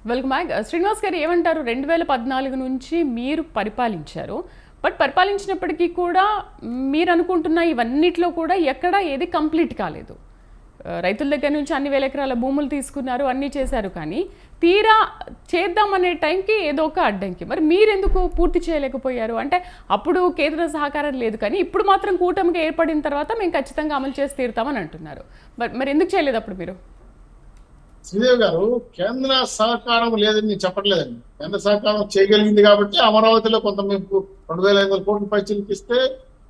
Welcome back. Srinivas గారు ఏమంటారు? 2014 నుంచి మీరు పరిపాలించారు, బట్ పరిపాలించినప్పటికీ కూడా మీరు అనుకుంటున్న ఇవన్నిట్లో కూడా ఎక్కడ ఏది కంప్లీట్ కాలేదు. రైతుల దగ్గర నుంచి అన్ని వేల ఎకరాల భూములు తీసుకున్నారు, అన్నీ చేశారు, కానీ తీరా చేద్దామనే టైంకి ఏదో ఒక అడ్డంకి. మరి మీరెందుకు పూర్తి చేయలేకపోయారు? అంటే అప్పుడు కేంద్ర సహకారం లేదు, కానీ ఇప్పుడు మాత్రం కూటమిగా ఏర్పడిన తర్వాత మేము ఖచ్చితంగా అమలు చేసి తీరుతామని అంటున్నారు. మరి ఎందుకు చేయలేదు అప్పుడు మీరు? శ్రీదేవి గారు, కేంద్ర సహకారం లేదని నేను చెప్పట్లేదండి. కేంద్ర సహకారం చేయగలిగింది కాబట్టి అమరావతిలో కొంత మీకు 2500 కోట్ల పైచీలకి ఇస్తే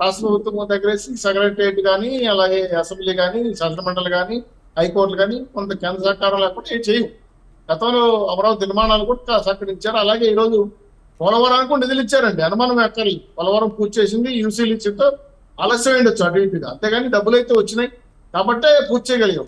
రాష్ట్ర ప్రభుత్వం దగ్గర సెక్రటరియట్ కానీ, అలాగే అసెంబ్లీ కానీ, శాసనమండలి కానీ, హైకోర్టులు కానీ కొంత కేంద్ర సహకారం లేకుండా ఏం చేయవు. గతంలో అమరావతి నిర్మాణాలు కూడా సహకరించారు. అలాగే ఈరోజు పోలవరానికి కూడా నిధులు ఇచ్చారండి, అనుమానం ఎక్కర్లి. పోలవరం పూర్తి చేసింది, యూసీలు ఇచ్చిందో ఆలస్యం అయిండొచ్చు అటు ఇటుగా, అంతేగాని డబ్బులు అయితే వచ్చినాయి కాబట్టే పూర్తి చేయగలిగాం.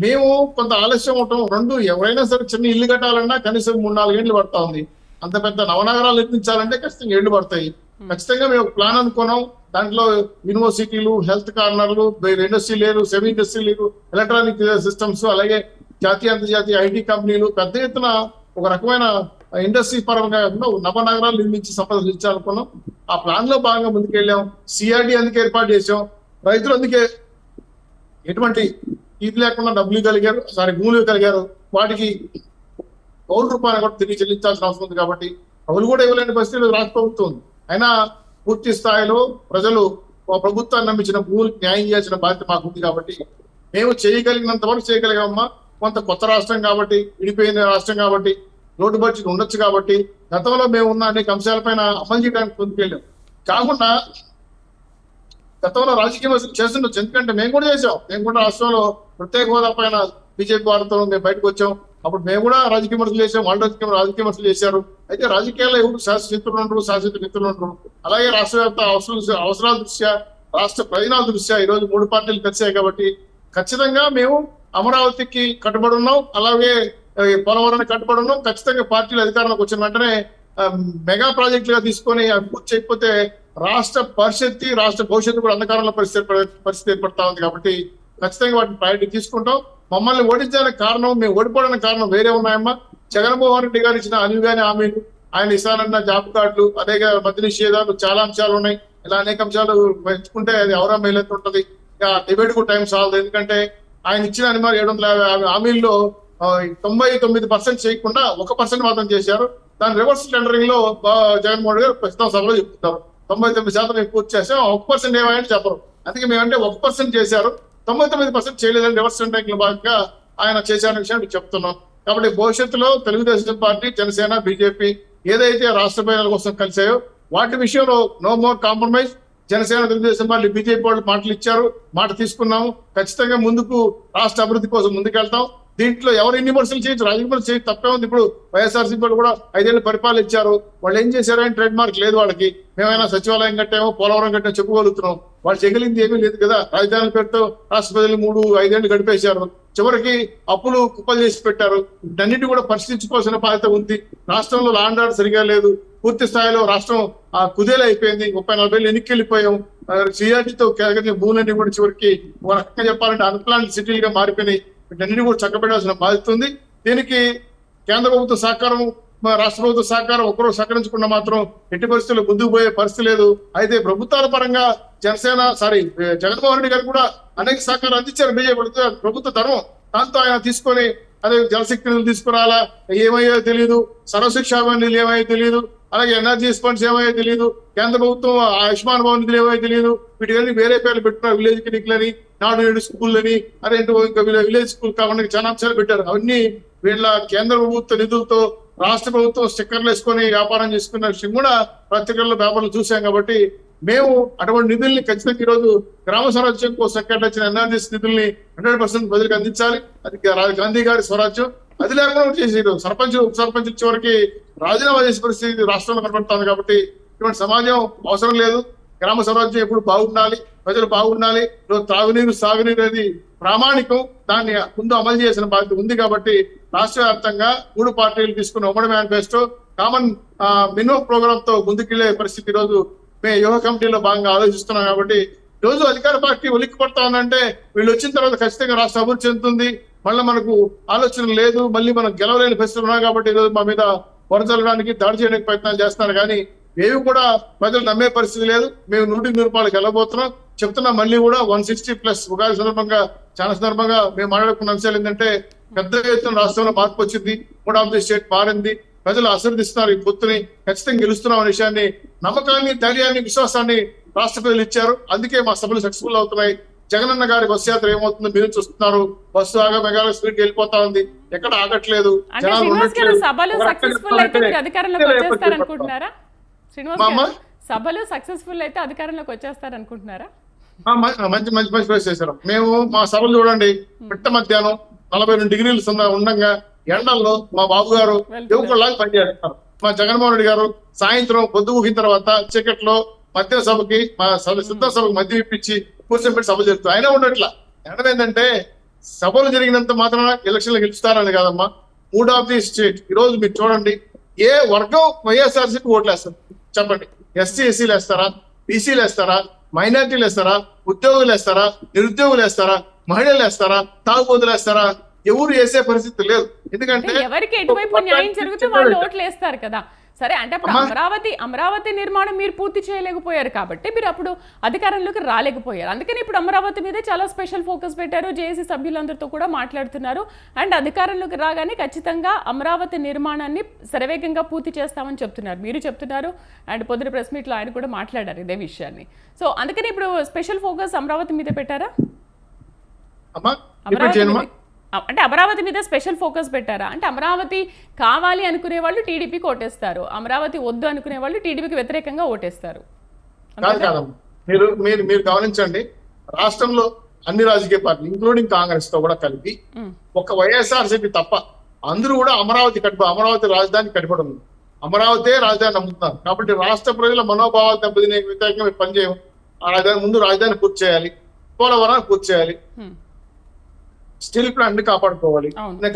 మేము కొంత ఆలస్యం అవటం, రెండు ఎవరైనా సరే చిన్న ఇల్లు కట్టాలన్నా కనీసం 3-4 ఏళ్ళు పడతా ఉంది. అంత పెద్ద నవనగరాలు నిర్మించాలంటే ఖచ్చితంగా ఏళ్ళు పడతాయి. ఖచ్చితంగా మేము ఒక ప్లాన్ అనుకున్నాం. దాంట్లో యూనివర్సిటీలు, హెల్త్ కార్నర్లు, ఇండస్ట్రీ లేరు, సెమీ ఇండస్ట్రీ లేరు, ఎలక్ట్రానిక్ సిస్టమ్స్, అలాగే జాతీయ అంతర్జాతీయ ఐటీ కంపెనీలు, పెద్ద ఎత్తున ఒక రకమైన ఇండస్ట్రీ పరంగా నవనగరాలు నిర్మించి సంపద సృష్టించాలనుకున్నాం. ఆ ప్లాన్ లో భాగంగా ముందుకెళ్ళాం. సిఆర్డి అందుకే ఏర్పాటు చేసాం. రైతులు అందుకే ఎటువంటి ఇది లేకుండా డబ్బులు కలిగారు, భూములు కలిగారు. వాటికి కౌలు రూపాయలు కూడా తిరిగి చెల్లించాల్సిన అవసరం ఉంది. కాబట్టి కౌలు కూడా ఇవ్వలేని పరిస్థితి రాష్ట్ర ప్రభుత్వం ఉంది. అయినా పూర్తి స్థాయిలో ప్రజలు ప్రభుత్వాన్ని నమ్మించిన భూములకు న్యాయం చేయాల్సిన బాధ్యత మాకు ఉంది కాబట్టి మేము చేయగలిగినంత వరకు చేయగలిగామమ్మా. కొంత కొత్త రాష్ట్రం కాబట్టి, విడిపోయిన రాష్ట్రం కాబట్టి, రోడ్డు బడ్జెట్ ఉండొచ్చు కాబట్టి గతంలో మేము ఉన్న అనేక అంశాలపైన అమలు చేయడానికి ముందుకెళ్ళాం. కాకుండా గతంలో రాజకీయ విమర్శలు చేస్తుండొచ్చు, ఎందుకంటే మేము కూడా చేసాం. మేము కూడా రాష్ట్రంలో ప్రత్యేక హోదా పైన బీజేపీ వారితో మేము బయటకు వచ్చాం. అప్పుడు మేము కూడా రాజకీయ విమర్శలు చేసాం, వాళ్ళు రాజకీయ విమర్శలు చేశారు. అయితే రాజకీయాల్లో ఎవరు శాశ్వతలు ఉండరు, శాశ్వత మిత్రులు ఉండరు. అలాగే రాష్ట్ర వ్యాప్త అవసరాల దృష్ట్యా, రాష్ట్ర ప్రయోజనాల దృష్ట్యా ఈరోజు 3 పార్టీలు కలిసాయి కాబట్టి ఖచ్చితంగా మేము అమరావతికి కట్టుబడి ఉన్నాం, అలాగే పోలవరానికి కట్టుబడి ఉన్నాం. ఖచ్చితంగా పార్టీలు అధికారంలోకి వచ్చిన వెంటనే మెగా ప్రాజెక్టులుగా తీసుకొని అవి పూర్తి చేయకపోతే రాష్ట్ర పరిస్థితి, రాష్ట్ర భవిష్యత్తు కూడా అంధకారంలో పరిస్థితి ఏర్పడతా ఉంది. కాబట్టి ఖచ్చితంగా వాటిని ప్రయారిటీ తీసుకుంటాం. మమ్మల్ని ఓడించడానికి కారణం, మేము ఓడిపోవడానికి కారణం వేరే ఉన్నాయమ్మా. జగన్మోహన్ రెడ్డి గారు ఇచ్చిన అనివిగాని హామీలు, ఆయన ఇస్తానన్న జాబ్ కార్డులు, అదే మద్య నిషేధాలు, చాలా అంశాలు ఉన్నాయి. ఇలా అనేక అంశాలు పెంచుకుంటే అది ఎవరా మేలెత్తు ఉంటుంది. ఇక డిబేట్ కూడా టైం సాలదు. ఎందుకంటే ఆయన ఇచ్చిన 750 హామీల్లో 99% చేయకుండా 1% మాత్రం చేశారు. దాని రివర్స్ టెండరింగ్ లో జగన్మోహన్ గారు ప్రస్తుతం సభలో చెప్తున్నారు 99% మేము పూర్తి చేసాం, 1% ఏమైనా చెప్పరు. అందుకే మేమంటే 1% చేశారు, 99% చేయలేదని రివర్స్ టెండరింగ్ లో భాగంగా ఆయన చేశారనే విషయం మీకు చెప్తున్నాం. కాబట్టి భవిష్యత్తులో తెలుగుదేశం పార్టీ, జనసేన, బీజేపీ ఏదైతే రాష్ట్ర ప్రయోజనాల కోసం కలిసాయో వాటి విషయంలో no more compromise. Janasena, Telugudesam Party, BJP వాళ్ళు మాటలు ఇచ్చారు, మాట తీసుకున్నాము. ఖచ్చితంగా ముందుకు రాష్ట్ర అభివృద్ధి కోసం ముందుకెళ్తాం. దీంట్లో ఎవరు ఎన్ని విమర్శలు చేయొచ్చు, రాజకీయ చేయొచ్చు, తప్పే ఉంది. ఇప్పుడు వైఎస్ఆర్సీపీ వాళ్ళు కూడా 5 ఏళ్ళు పరిపాలించారు. వాళ్ళు ఏం చేశారని ట్రేడ్ మార్క్ లేదు వాళ్ళకి. మేమైనా సచివాలయం కట్టామో, పోలవరం కట్టామో చెప్పుకోగలుగుతున్నాం. వాళ్ళు చేయగలిగింది ఏమీ లేదు కదా. రాజధాని పేరుతో రాష్ట్ర ప్రజలు 3-5 ఏళ్ళు గడిపేశారు. చివరికి అప్పులు కుప్పలు చేసి పెట్టారు. వీటన్నిటి కూడా పరిశీలించుకోవాల్సిన బాధ్యత ఉంది. రాష్ట్రంలో లా అండ్ ఆర్డర్ సరిగా లేదు. పూర్తి స్థాయిలో రాష్ట్రం కుదేలు అయిపోయింది. 30-40 ఏళ్ళు ఎన్నికలు వెళ్ళిపోయాం. సిఆర్టీతో భూములన్నీ కూడా చివరికి ఒక రకంగా చెప్పాలంటే అన్ప్లాన్ సిటీలుగా మారిపోయినాయి. వీటన్నిటి కూడా చక్కబెట్టాల్సిన బాధ్యత ఉంది. దీనికి కేంద్ర ప్రభుత్వ సహకారం, రాష్ట్ర ప్రభుత్వ సహకారం ఒకరు సహకరించకుండా మాత్రం ఎట్టి పరిస్థితుల్లో ముందుకు పోయే పరిస్థితి లేదు. అయితే ప్రభుత్వాల పరంగా జగన్మోహన్ రెడ్డి గారు కూడా అనేక సహకారం అందించారు బీజేపీ ప్రభుత్వ ధర్మం. దాంతో ఆయన తీసుకొని అదే జలశక్తి నిధులు తీసుకురాలా, ఏమయ్యో తెలియదు, సర్వశిక్షా నిధులు ఏమయ్యో తెలియదు, అలాగే ఎనర్జీ ఫండ్స్ ఏమయ్యో తెలియదు, కేంద్ర ప్రభుత్వం ఆయుష్మాన్ భవన్ నిధులు ఏమయ్యో తెలియదు. వీటికన్నీ వేరే పేర్లు పెట్టుకున్నారు, విలేజ్ క్లినిక్లని, నాడు నేడు స్కూల్ అని, అదేంటో ఇంకా విలేజ్ స్కూల్ కాకుండా చాలా అంశాలు పెట్టారు. అవన్నీ వీళ్ళ కేంద్ర ప్రభుత్వ నిధులతో రాష్ట్ర ప్రభుత్వం స్టిక్కర్లు వేసుకొని వ్యాపారం చేసుకున్న విషయం కూడా పత్రికల్లో పేపర్లు చూసాం. కాబట్టి మేము అటువంటి నిధుల్ని ఖచ్చితంగా ఈరోజు గ్రామ స్వరాజ్యం కోసం వచ్చిన ఎన్ఆర్జీఎస్ నిధుల్ని 100% ప్రజలకు అందించాలి. అది గాంధీ గారి స్వరాజ్యం. అది లేకుండా చేసి సర్పంచ్, ఉప సర్పంచ్ చివరికి రాజీనామా చేసే పరిస్థితి రాష్ట్రంలో కనబడుతుంది. కాబట్టి ఇటువంటి సమాజం అవసరం లేదు. గ్రామ స్వరాజ్యం ఎప్పుడు బాగుండాలి, ప్రజలు బాగుండాలి. త్రాగునీరు, సాగునీరు అనేది ప్రామాణికం. దాన్ని ముందు అమలు చేసిన బాధ్యత ఉంది. కాబట్టి రాష్ట్ర వ్యాప్తంగా 3 పార్టీలు తీసుకున్న ఉమ్మడి మేనిఫెస్టో, కామన్ మినిమం ప్రోగ్రామ్ తో ముందుకెళ్లే పరిస్థితి ఈరోజు మేము యువ కమిటీలో భాగంగా ఆలోచిస్తున్నాం. కాబట్టి రోజు అధికార పార్టీ ఉలిక్కి పడతా ఉందంటే వీళ్ళు వచ్చిన తర్వాత ఖచ్చితంగా రాష్ట్ర అభివృద్ధి చెందుతుంది. మళ్ళీ మనకు ఆలోచన లేదు, మళ్ళీ మనం గెలవలేని పరిస్థితులు ఉన్నాయి. కాబట్టి ఈరోజు మా మీద వరచల్లడానికి, దాడి చేయడానికి ప్రయత్నాలు చేస్తున్నారు. కానీ ఏవి కూడా ప్రజలు నమ్మే పరిస్థితి లేదు. మేము 100% గెలవబోతున్నాం చెప్తున్నాం. మళ్ళీ కూడా 160+ ఉగాది సందర్భంగా చాలా సందర్భంగా మేము మాట్లాడుకున్న అంశాలు ఏంటంటే పెద్ద ఎత్తున రాష్ట్రంలో మార్పు వచ్చింది. మోడ్ ఆఫ్ ది స్టేట్ మారింది. ప్రజలు ఆశీర్దిస్తున్నారు. ఈ పొత్తుని ఖచ్చితంగా గెలుస్తున్నాం అనే విషయాన్ని, నమ్మకాన్ని, ధైర్యాన్ని, విశ్వాసాన్ని రాష్ట్ర ప్రజలు ఇచ్చారు. అందుకే మా సభలు సక్సెస్ఫుల్ అవుతున్నాయి. జగనన్న గారి బస్సు యాత్ర ఏమవుతుందో మీరు చూస్తున్నారు. బస్సు ఆగా మెగా స్పీడ్ వెళ్ళిపోతా ఉంది, ఎక్కడ ఆగట్లేదు. సభలు సక్సెస్ఫుల్ అయితే అధికారంలోకి వచ్చేస్తారనుకుంటున్నారా? సభలు సక్సెస్ఫుల్ అయితే అధికారంలోకి వచ్చేస్తారనుకుంటున్నారా? మంచి మంచి మంచి ప్లేస్ చేశారు. మేము మా సభలు చూడండి, మిట్ట మధ్యాహ్నం 42 డిగ్రీలు ఉండగా ఎండల్లో మా బాబు గారు యువకుల్లాగా పనిచేస్తారు. మా జగన్మోహన్ రెడ్డి గారు సాయంత్రం పొద్దు ఊగిన తర్వాత చీకట్లో మద్యం సభకి, మా సిద్ధ సభకి మద్యం ఇప్పించి కూర్చొని సభ జరుగుతుంది. అయినా ఉండట్లా. ఎండ ఏంటంటే సభలు జరిగినంత మాత్రం ఎలక్షన్లు గెలుస్తారని కాదమ్మా. మూడ్ ఆఫ్ ది స్టేట్ ఈ రోజు మీరు చూడండి, ఏ వర్గం వైఎస్ఆర్సీకి ఓట్లు వేస్తారు చెప్పండి? ఎస్సీ ఎస్సీలు వేస్తారా, బీసీలు వేస్తారా, మైనార్టీలు వేస్తారా, ఉద్యోగులు వేస్తారా, నిరుద్యోగులు వేస్తారా, మహిళలు వేస్తారా, తాగుబోతులు వేస్తారా? ఎవరు వేసే పరిస్థితి లేదు. ఎందుకంటే ఎవరికి ఎటువైపు న్యాయం జరిగితే వాళ్ళు ఓట్లు వేస్తారు కదా. సరే అంటే అప్పుడు అమరావతి నిర్మాణం మీరు పూర్తి చేయలేకపోయారు కాబట్టి మీరు అప్పుడు అధికారంలోకి రాలేకపోయారు. అందుకని ఇప్పుడు అమరావతి మీదే చాలా స్పెషల్ ఫోకస్ పెట్టారు. జేఏసీ సభ్యులందరితో కూడా మాట్లాడుతున్నారు. అండ్ అధికారంలోకి రాగానే ఖచ్చితంగా అమరావతి నిర్మాణాన్ని శరవేగంగా పూర్తి చేస్తామని చెప్తున్నారు. మీరు చెప్తున్నారు అండ్ పొద్దున ప్రెస్ మీట్లో ఆయన కూడా మాట్లాడారు ఇదే విషయాన్ని. సో అందుకని ఇప్పుడు స్పెషల్ ఫోకస్ అమరావతి మీద పెట్టారా? అంటే అమరావతి మీద స్పెషల్ ఫోకస్ పెట్టారా? అంటే అమరావతి కావాలి అనుకునే వాళ్ళు టీడీపీకి ఓటేస్తారు, అమరావతి వద్దు అనుకునే వాళ్ళు టీడీపీకి వ్యతిరేకంగా ఓటేస్తారు. మీరు గమనించండి, రాష్ట్రంలో అన్ని రాజకీయ పార్టీలు ఇంక్లూడింగ్ కాంగ్రెస్ తో కూడా కలిపి ఒక వైఎస్ఆర్సీపీ తప్ప అందరూ కూడా అమరావతి రాజధాని కట్టుబడి ఉంది. అమరావతి రాజధాని నమ్ముతున్నారు కాబట్టి రాష్ట్ర ప్రజల మనోభావాలు దెబ్బతినే వ్యతిరేకంగా మేము పనిచేయం. ఆ రాజధాని పూర్తి చేయాలి, పోలవరాన్ని పూర్తి చేయాలి, స్టీల్ ప్లాంట్ ని కాపాడుకోవాలి.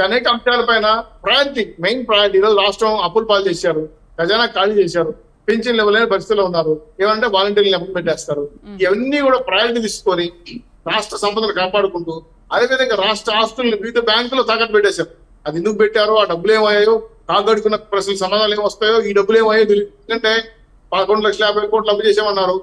అనేక అంశాలపైన మెయిన్ ప్రయారిటీ. ఈరోజు రాష్ట్రం అప్పులు పాలు చేశారు, ఖజానా ఖాళీ చేశారు, పెన్షన్ ఇవ్వలేని పరిస్థితుల్లో ఉన్నారు. ఏమంటే వాలంటీర్లు అప్పులు పెట్టేస్తారు. ఇవన్నీ కూడా ప్రయారిటీ తీసుకొని రాష్ట్ర సంపదను కాపాడుకుంటూ అదేవిధంగా రాష్ట్ర ఆస్తులను వివిధ బ్యాంకులో తాకట్టు పెట్టేశారు. అది ఎందుకు పెట్టారో, ఆ డబ్బులు ఏమయ్యాయో, కాగడుకున్న ప్రశ్నలు సమాధానాలు ఏమొస్తాయో, ఈ డబ్బులు ఏమయ్యాయో తెలియదు. ఎందుకంటే 11,50,000 కోట్లు అప్పు చేసామన్నారు.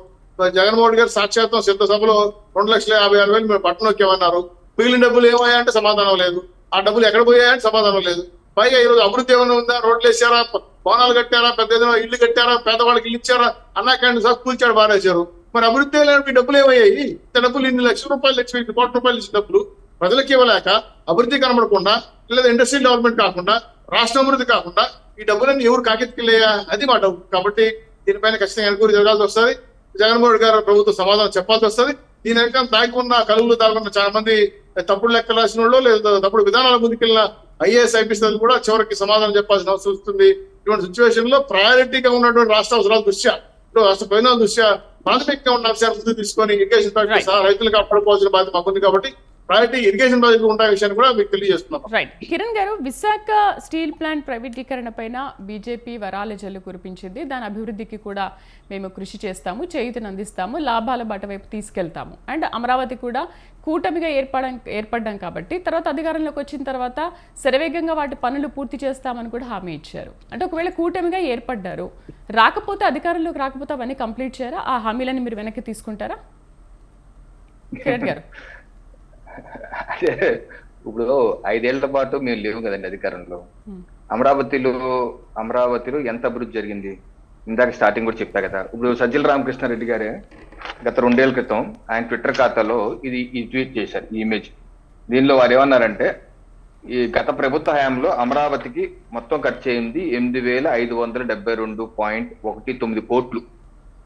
జగన్మోహన్ గారు సాక్షాత్తం సిద్ధ సభలో 2,56,000 మేము పట్టణం నొక్కామన్నారు. మిగిలిన డబ్బులు ఏమయ్యా అంటే సమాధానం లేదు. ఆ డబ్బులు ఎక్కడ పోయాయంటే సమాధానం లేదు. పైగా ఈరోజు అభివృద్ధి ఏమైనా ఉందా? రోడ్లు వేసారా, భవనాలు కట్టారా, పెద్ద ఏదైనా ఇల్లు కట్టారా, పేదవాళ్ళకి ఇల్లు ఇచ్చారా, అన్నా క్యాంటీన్ సార్ కూల్చాడు, బారేశారు. మరి అభివృద్ధి లేని డబ్బులు ఏమయ్యాయి? ఇంత డబ్బులు ఇన్ని లక్షల రూపాయలు కోట్ల రూపాయలు ఇచ్చిన డబ్బులు ప్రజలకు ఇవ్వలేక అభివృద్ధి కనబడకుండా, లేదా ఇండస్ట్రియల్ డెవలప్మెంట్ కాకుండా, రాష్ట్ర అభివృద్ధి కాకుండా ఈ డబ్బులన్నీ ఎవరు కాకెత్తుకెళ్ళాయా? అది మా డబ్బు. కాబట్టి దీనిపైన ఖచ్చితంగా ఎన్క్వైరీ జరగాల్సి వస్తుంది. జగన్మోహన్ గారు ప్రభుత్వం సమాధానం చెప్పాల్సి వస్తుంది. దీని వెనక దాగున్న కలుగులు దాగున్న చాలా మంది తప్పుడు లెక్కలు రాసిన వాళ్ళు, లేదా తప్పుడు విధానాల ముందుకెళ్ళిన ఐఏఎస్ ఐపీఎస్ కూడా చివరికి సమాధానం చెప్పాల్సిన అవసరం వస్తుంది. ఇటువంటి సిచ్యువేషన్ లో ప్రయారిటీగా ఉన్నటువంటి రాష్ట్ర అవసరాల దృష్ట్యా, రాష్ట్ర ప్రయోజనాల దృష్ట్యా ప్రాథమికంగా ఉన్న అంశాలు ముందుకు తీసుకొని ఇరిగేషన్ ప్రాజెక్ట్ రైతులు కాపాడుకోవాల్సిన బాధ్యత మాకుంది. కాబట్టి ప్రయారిటీ ఇరిగేషన్ ప్రాజెక్టు ఉంటాయి విషయాన్ని కూడా మీకు తెలియజేస్తున్నాం. రైట్. కిరణ్ గారు, విశాఖ స్టీల్ ప్లాంట్ ప్రైవేటీకరణ పైన బీజేపీ వరాల జల్లు కురిపించింది. దాని అభివృద్ధికి కూడా మేము కృషి చేస్తాము, చేయూతను అందిస్తాము, లాభాల బాట వైపు తీసుకెళ్తాము. అండ్ అమరావతి కూడా కూటమిగా ఏర్పడ్డాం కాబట్టి తర్వాత అధికారంలోకి వచ్చిన తర్వాత శరవేగంగా వాటి పనులు పూర్తి చేస్తామని కూడా హామీ ఇచ్చారు. అంటే ఒకవేళ కూటమిగా ఏర్పడ్డారు, రాకపోతే అధికారంలోకి రాకపోతే అవన్నీ కంప్లీట్ చేయరా? ఆ హామీలని మీరు వెనక్కి తీసుకుంటారా? కిరణ్ గారు, అదే ఇప్పుడు 5 ఏళ్ల పాటు మేము లేవు కదండి అధికారంలో. అమరావతిలో ఎంత అభివృద్ధి జరిగింది ఇందాక స్టార్టింగ్ కూడా చెప్పా కదా. ఇప్పుడు సజ్జల రామకృష్ణారెడ్డి గారే గత 2 ఏళ్ల క్రితం ఆయన ట్విట్టర్ ఖాతాలో ఈ ట్వీట్ చేశారు, ఈ ఇమేజ్. దీనిలో వారు ఏమన్నారంటే, ఈ గత ప్రభుత్వ హయాంలో అమరావతికి మొత్తం ఖర్చు అయింది 8,572.19 కోట్లు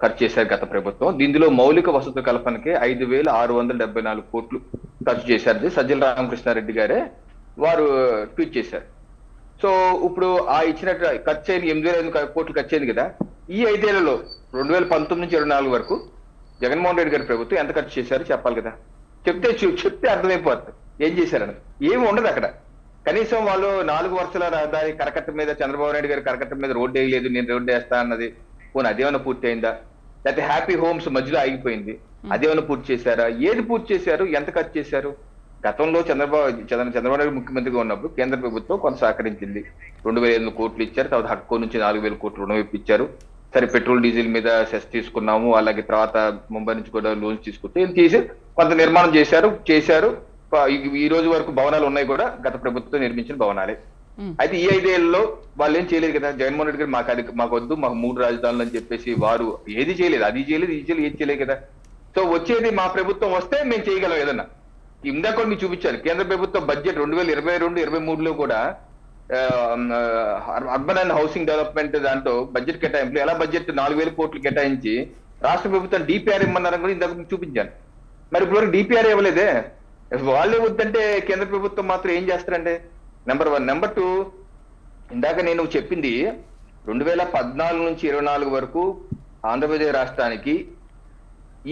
ఖర్చు చేశారు గత ప్రభుత్వం. దీనిలో మౌలిక వసతుల కల్పనకే 5,674 కోట్లు ఖర్చు చేశారు. సజ్జల రామకృష్ణారెడ్డి గారే వారు ట్వీట్ చేశారు. సో ఇప్పుడు ఆ ఇచ్చినట్టు ఖర్చు అయిన 8,500 కోట్లు ఖర్చు అయింది కదా. ఈ 5 ఏళ్లలో 2019 నుంచి 2024 వరకు జగన్మోహన్ రెడ్డి గారి ప్రభుత్వం ఎంత ఖర్చు చేశారో చెప్పాలి కదా. చెప్తే అర్థమైపోతుంది ఏం చేశారని. ఏమి ఉండదు అక్కడ. కనీసం వాళ్ళు 4 వరుసల రహదారి కరకట్ట మీద, చంద్రబాబు నాయుడు గారి కరకట్ట మీద రోడ్డు వేయలేదు, నేను రోడ్డు వేస్తా అన్నది పోనీ అదేమైనా పూర్తి అయిందా? లేకపోతే హ్యాపీ హోమ్స్ మధ్యలో ఆగిపోయింది, అదేమైనా పూర్తి చేశారా? ఏది పూర్తి చేశారు? ఎంత ఖర్చు చేశారు? గతంలో చంద్రబాబు నాయుడు ముఖ్యమంత్రిగా ఉన్నప్పుడు కేంద్ర ప్రభుత్వం కొంత సహకరించింది. 2,500 కోట్లు ఇచ్చారు. తర్వాత హడ్కో నుంచి 4,000 కోట్లు రుణం ఇప్పించారు. సరే, పెట్రోల్ డీజిల్ మీద సెస్ తీసుకున్నాము. అలాగే తర్వాత ముంబై నుంచి కూడా లోన్స్ తీసుకుంటే తీసి కొంత నిర్మాణం చేశారు. ఈ రోజు వరకు భవనాలు ఉన్నాయి కూడా గత ప్రభుత్వం నిర్మించిన భవనాలే. అయితే ఈ 5 ఏళ్లలో వాళ్ళు ఏం చేయలేదు కదా. జగన్మోహన్ రెడ్డి గారు మాకు వద్దు, మాకు 3 రాజధానులు అని చెప్పేసి వారు ఏది చేయలేదు, అది చేయలేదు, ఏది చేయలేదు కదా. సో వచ్చేది మా ప్రభుత్వం వస్తే మేము చేయగలం ఏదన్నా. ఇందాక కూడా మీకు చూపించారు, కేంద్ర ప్రభుత్వం బడ్జెట్ 2022-23లో కూడా అర్బన్ అండ్ హౌసింగ్ డెవలప్మెంట్ దాంట్లో బడ్జెట్ కేటాయింపులు ఎలా బడ్జెట్ 4,000 కోట్లు కేటాయించి రాష్ట్ర ప్రభుత్వం డిపిఆర్ ఇమ్మన్నారని కూడా ఇందాక మీకు చూపించాను. మరి ఇప్పుడు డిపిఆర్ ఇవ్వలేదే. వాళ్ళే వద్దంటే కేంద్ర ప్రభుత్వం మాత్రం ఏం చేస్తారంటే, నెంబర్ 1. నెంబర్ 2, ఇందాక నేను చెప్పింది 2014 నుంచి 24 వరకు ఆంధ్రప్రదేశ్ రాష్ట్రానికి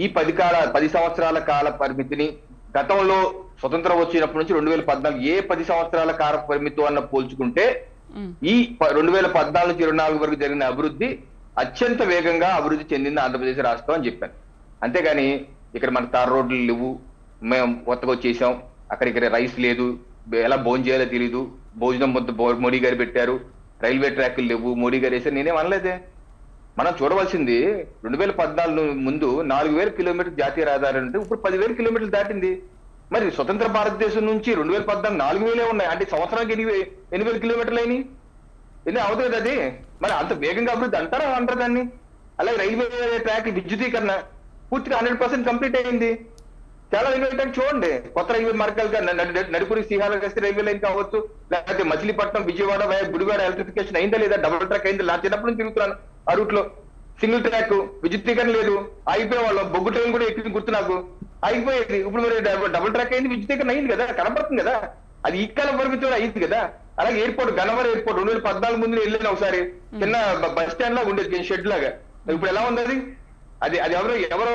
ఈ 10 సంవత్సరాల కాల పరిమితిని గతంలో స్వతంత్రం వచ్చినప్పటి నుంచి 2014 ఏ 10 సంవత్సరాల కాల పరిమితి అన్న పోల్చుకుంటే ఈ 2014 నుంచి 24 వరకు జరిగిన అభివృద్ధి అత్యంత వేగంగా అభివృద్ధి చెందింది ఆంధ్రప్రదేశ్ రాష్ట్రం అని చెప్పాను. అంతేగాని ఇక్కడ మనకు తార్ రోడ్లు లేవు, మేము కొత్తగా వచ్చేసాం, అక్కడ ఇక్కడ రైస్ లేదు, ఎలా భోజనం చేయాలో తెలీదు, భోజనం మొత్తం మోడీ గారు పెట్టారు, రైల్వే ట్రాక్లు లేవు, మోడీ గారు వేసారు, నేనేం అనలేదే. మనం చూడవలసింది 2014 ముందు 4,000 కిలోమీటర్ జాతీయ రహదారి అంటే ఇప్పుడు 10,000 కిలోమీటర్లు దాటింది. మరి స్వతంత్ర భారతదేశం నుంచి 2014 4,000 ఉన్నాయి అంటే సంవత్సరానికి 8,000 కిలోమీటర్లు అయినాయి. ఇది అవుతుంది అది. మరి అంత వేగంగా అభివృద్ధి అంటారా అంటారు దాన్ని? అలాగే రైల్వే ట్రాక్ విద్యుదీకరణ పూర్తిగా 100% కంప్లీట్ అయింది. చాలా రైల్వే ట్రాక్ చూడండి, కొత్త రైల్వే మార్గాలుగా నడుపురి శ్రీహాళహస్తి రైల్వే లైన్ కావచ్చు, లేకపోతే మచిలీపట్నం విజయవాడ గుడివాడ ఎలక్ట్రిఫికేషన్ అయిందా లేదా, డబుల్ ట్రాక్ అయిందా? నా చిన్నప్పటి నుంచి తిరుగుతున్నాను ఆ రూట్ లో. సింగిల్ ట్రాక్ విద్యుదీకరణ లేదు, అయిపోయే వాళ్ళం. బొగ్గు ట్రైన్ కూడా ఎక్కింది గుర్తు నాకు, అయిపోయేది. ఇప్పుడు మరి డబుల్ ట్రాక్ అయింది, విద్యుదీకరణ అయింది కదా, కనపడుతుంది కదా, అది ఈ కాలం పరిమితిలో అయింది కదా. అలాగే ఎయిర్పోర్ట్, గన్నవరం ఎయిర్పోర్ట్ 2014 ముందు వెళ్ళిన ఒకసారి చిన్న బస్ స్టాండ్ లాగా ఉండేది, షెడ్ లాగా. ఇప్పుడు ఎలా ఉంది అది? అది ఎవరో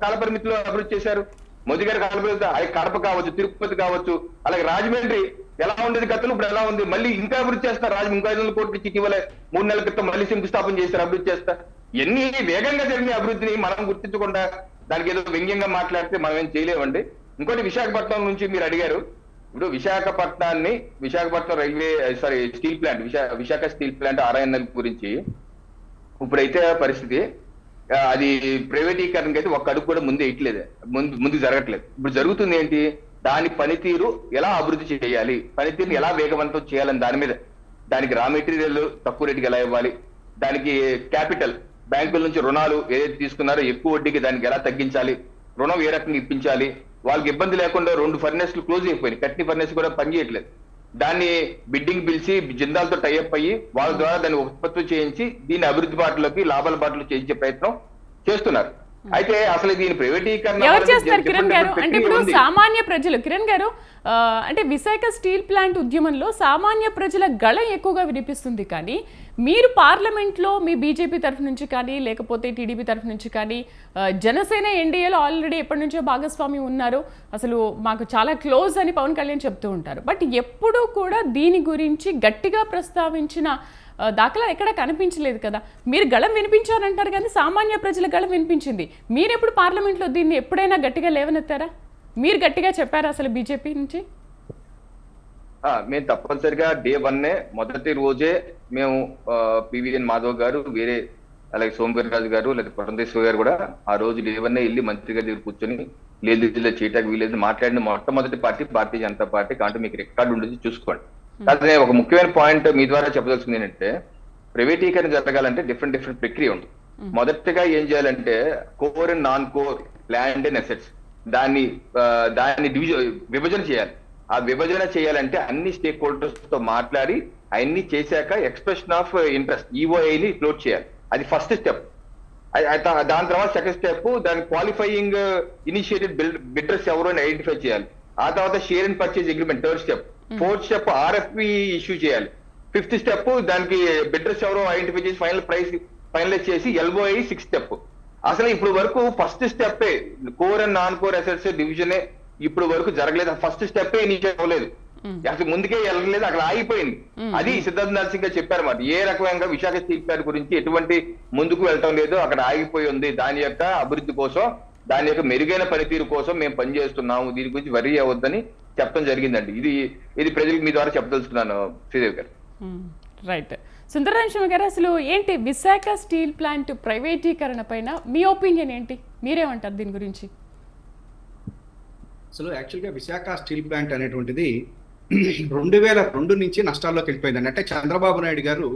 కాల పరిమితిలో అభివృద్ధి చేశారు? మోదీ గారి కాల పరిమితి. అది కడప కావచ్చు, తిరుపతి కావచ్చు, అలాగే రాజమండ్రి ఎలా ఉండేది గతంలో, ఇప్పుడు ఎలా ఉంది? మళ్ళీ ఇంకా అభివృద్ధి చేస్తారు. ఇంకా 500 కోట్లు ఇచ్చి ఇటీవల 3 నెలల క్రితం మళ్ళీ శంకుస్థాపన చేస్తారు, అభివృద్ధి చేస్తా. ఎన్ని వేగంగా జరిగిన అభివృద్ధిని మనం గుర్తించకుండా దానికి ఏదో వ్యంగ్యంగా మాట్లాడితే మనం ఏం చేయలేమండి. ఇంకోటి, విశాఖపట్నం నుంచి మీరు అడిగారు. ఇప్పుడు Visakhapatnam railway steel plant, Visakha steel plant RINL గురించి ఇప్పుడైతే పరిస్థితి అది ప్రైవేటీకరణకి అయితే ఒక్క అడుగు కూడా ముందు వేయట్లేదు, ముందు జరగట్లేదు. ఇప్పుడు జరుగుతుంది ఏంటి? దాని పనితీరు ఎలా అభివృద్ధి చేయాలి, పనితీరుని ఎలా వేగవంతం చేయాలని దాని మీద, దానికి రా మెటీరియల్ తక్కువ రేటుకి ఎలా ఇవ్వాలి, దానికి క్యాపిటల్ బ్యాంకుల నుంచి రుణాలు ఏదైతే తీసుకున్నారో ఎక్కువ వడ్డీకి దానికి ఎలా తగ్గించాలి, రుణం ఏ రకంగా ఇప్పించాలి, వాళ్ళకి ఇబ్బంది లేకుండా 2 ఫర్నేస్లు క్లోజ్ అయిపోయినాయి, కట్టిన ఫర్నేస్ కూడా పనిచేయట్లేదు. దాన్ని బిడ్డింగ్ పిలిచి జిందాల్తో టైఅప్ అయ్యి వాళ్ళ ద్వారా దాన్ని ఉత్పత్తి చేయించి దీన్ని అభివృద్ధి బాటలోకి, లాభాల బాటలో చేయించే ప్రయత్నం చేస్తున్నారు. అయితే అసలు దీని ప్రైవేటీకరణ ఎవరు చేస్తారు కిరణ్ గారు? అంటే ఇప్పుడు సామాన్య ప్రజలు, కిరణ్ గారు, అంటే విశాఖ స్టీల్ ప్లాంట్ ఉద్యమంలో సామాన్య ప్రజల గళం ఎక్కువగా వినిపిస్తుంది. కానీ మీరు పార్లమెంట్లో మీ బీజేపీ తరఫు నుంచి కానీ లేకపోతే టీడీపీ తరఫు నుంచి కానీ, జనసేన ఎన్డీఏలో ఆల్రెడీ ఎప్పటి నుంచో భాగస్వామి ఉన్నారు, అసలు మాకు చాలా క్లోజ్ అని పవన్ కళ్యాణ్ చెప్తూ ఉంటారు. బట్ ఎప్పుడూ కూడా దీని గురించి గట్టిగా ప్రస్తావించిన దాఖలా ఎక్కడ కనిపించలేదు కదా. మీరు గళం వినిపించారంటారు కానీ సామాన్య ప్రజల గళం వినిపించింది. మీరెప్పుడు పార్లమెంట్లో దీన్ని ఎప్పుడైనా గట్టిగా లేవనెత్తారా? మీరు గట్టిగా చెప్పారా అసలు బీజేపీ నుంచి? మేము తప్పనిసరిగా డే 1 మొదటి రోజే మేము పివిఎన్ మాధవ్ గారు, వేరే అలాగే సోమవీర్రాజు గారు, లేదా పురంధేశ్వరి గారు కూడా ఆ రోజు డే 1 వెళ్ళి మంత్రి గారి దగ్గర కూర్చొని లేదు జిల్లా చేయటానికి వీలేదు మాట్లాడిన మొట్టమొదటి పార్టీ భారతీయ జనతా పార్టీ. కాబట్టి మీకు రికార్డు ఉండేది చూసుకోండి. అదే ఒక ముఖ్యమైన పాయింట్ మీ ద్వారా చెప్పదలుచుకుంది ఏంటంటే, ప్రైవేటీకరణ జరగాలంటే డిఫరెంట్ ప్రక్రియ ఉంది. మొదటిగా ఏం చేయాలంటే core and non core land and assets దాన్ని విభజన చేయాలి. ఆ విభజన చేయాలంటే అన్ని స్టేక్ హోల్డర్స్ తో మాట్లాడి అవన్నీ చేశాక ఎక్స్ప్రెషన్ ఆఫ్ ఇంట్రెస్ట్ EOIని ఫ్లోట్ చేయాలి. అది ఫస్ట్ స్టెప్. దాని తర్వాత సెకండ్ స్టెప్ దాని క్వాలిఫైయింగ్ ఇనిషియేటివ్ బిడ్డర్స్ ఎవరు అని ఐడెంటిఫై చేయాలి. ఆ తర్వాత share and purchase agreement third step. Fourth step RFP issue చేయాలి. ఫిఫ్త్ స్టెప్ దానికి బిడ్డర్స్ ఎవరో ఐడెంటిఫై చేసి ఫైనల్ ప్రైస్ ఫైనలైజ్ చేసి LOI 6th స్టెప్. అసలు ఇప్పుడు వరకు first step core and non core assets డివిజనే ఇప్పుడు వరకు జరగలేదు. ఫస్ట్ స్టెప్ ఇనిషియేట్ అవ్వలేదు, అసలు ముందుకే వెళ్ళలేదు, అక్కడ ఆగిపోయింది. అది సిద్ధార్థ్ నాథ్ సింగ్ గారు చెప్పారు మాట. ఏ రకమైన విశాఖ స్టీల్ ప్లాంట్ గురించి ఎటువంటి ముందుకు వెళ్ళటం లేదు, అక్కడ ఆగిపోయి ఉంది. దాని యొక్క అభివృద్ధి కోసం, దాని యొక్క మెరుగైన పనితీరు కోసం మేము పనిచేస్తున్నాము, దీని గురించి వరీ అవ్వద్దని చెప్పడం జరిగిందండి. ఇది ప్రజలకు మీ ద్వారా చెప్పదలుచుకున్నాను శ్రీదేవి గారు. రైట్. సుందరరామస్వామి గారు, అసలు ఏంటి విశాఖ స్టీల్ ప్లాంట్ ప్రైవేటీకరణ పైన మీ ఒపీనియన్ ఏంటి? మీరేమంటారు దీని గురించి? అసలు యాక్చువల్గా విశాఖ స్టీల్ ప్లాంట్ అనేటువంటిది 2002 నుంచి నష్టాల్లోకి వెళ్ళిపోయిందండి. అంటే చంద్రబాబు నాయుడు గారు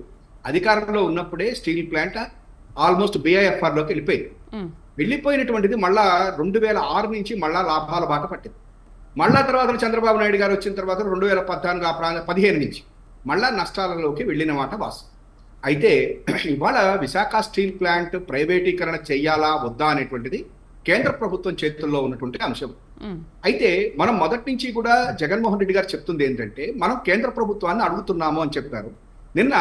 అధికారంలో ఉన్నప్పుడే స్టీల్ ప్లాంట్ ఆల్మోస్ట్ BIFRలోకి వెళ్ళిపోయినటువంటిది మళ్ళా 2006 నుంచి మళ్ళా లాభాల బాట పట్టింది. మళ్ళా తర్వాత చంద్రబాబు నాయుడు గారు వచ్చిన తర్వాత 2014 15 నుంచి మళ్ళా నష్టాలలోకి వెళ్ళిన మాట వాస్తవం. అయితే ఇవాళ విశాఖ స్టీల్ ప్లాంట్ ప్రైవేటీకరణ చెయ్యాలా వద్దా అనేటువంటిది కేంద్ర ప్రభుత్వం చేతుల్లో ఉన్నటువంటి అంశం. అయితే మనం మొదటి నుంచి కూడా జగన్మోహన్ రెడ్డి గారు చెప్తుంది ఏంటంటే, మనం కేంద్ర ప్రభుత్వాన్ని అడుగుతున్నాము అని చెప్పారు. నిన్న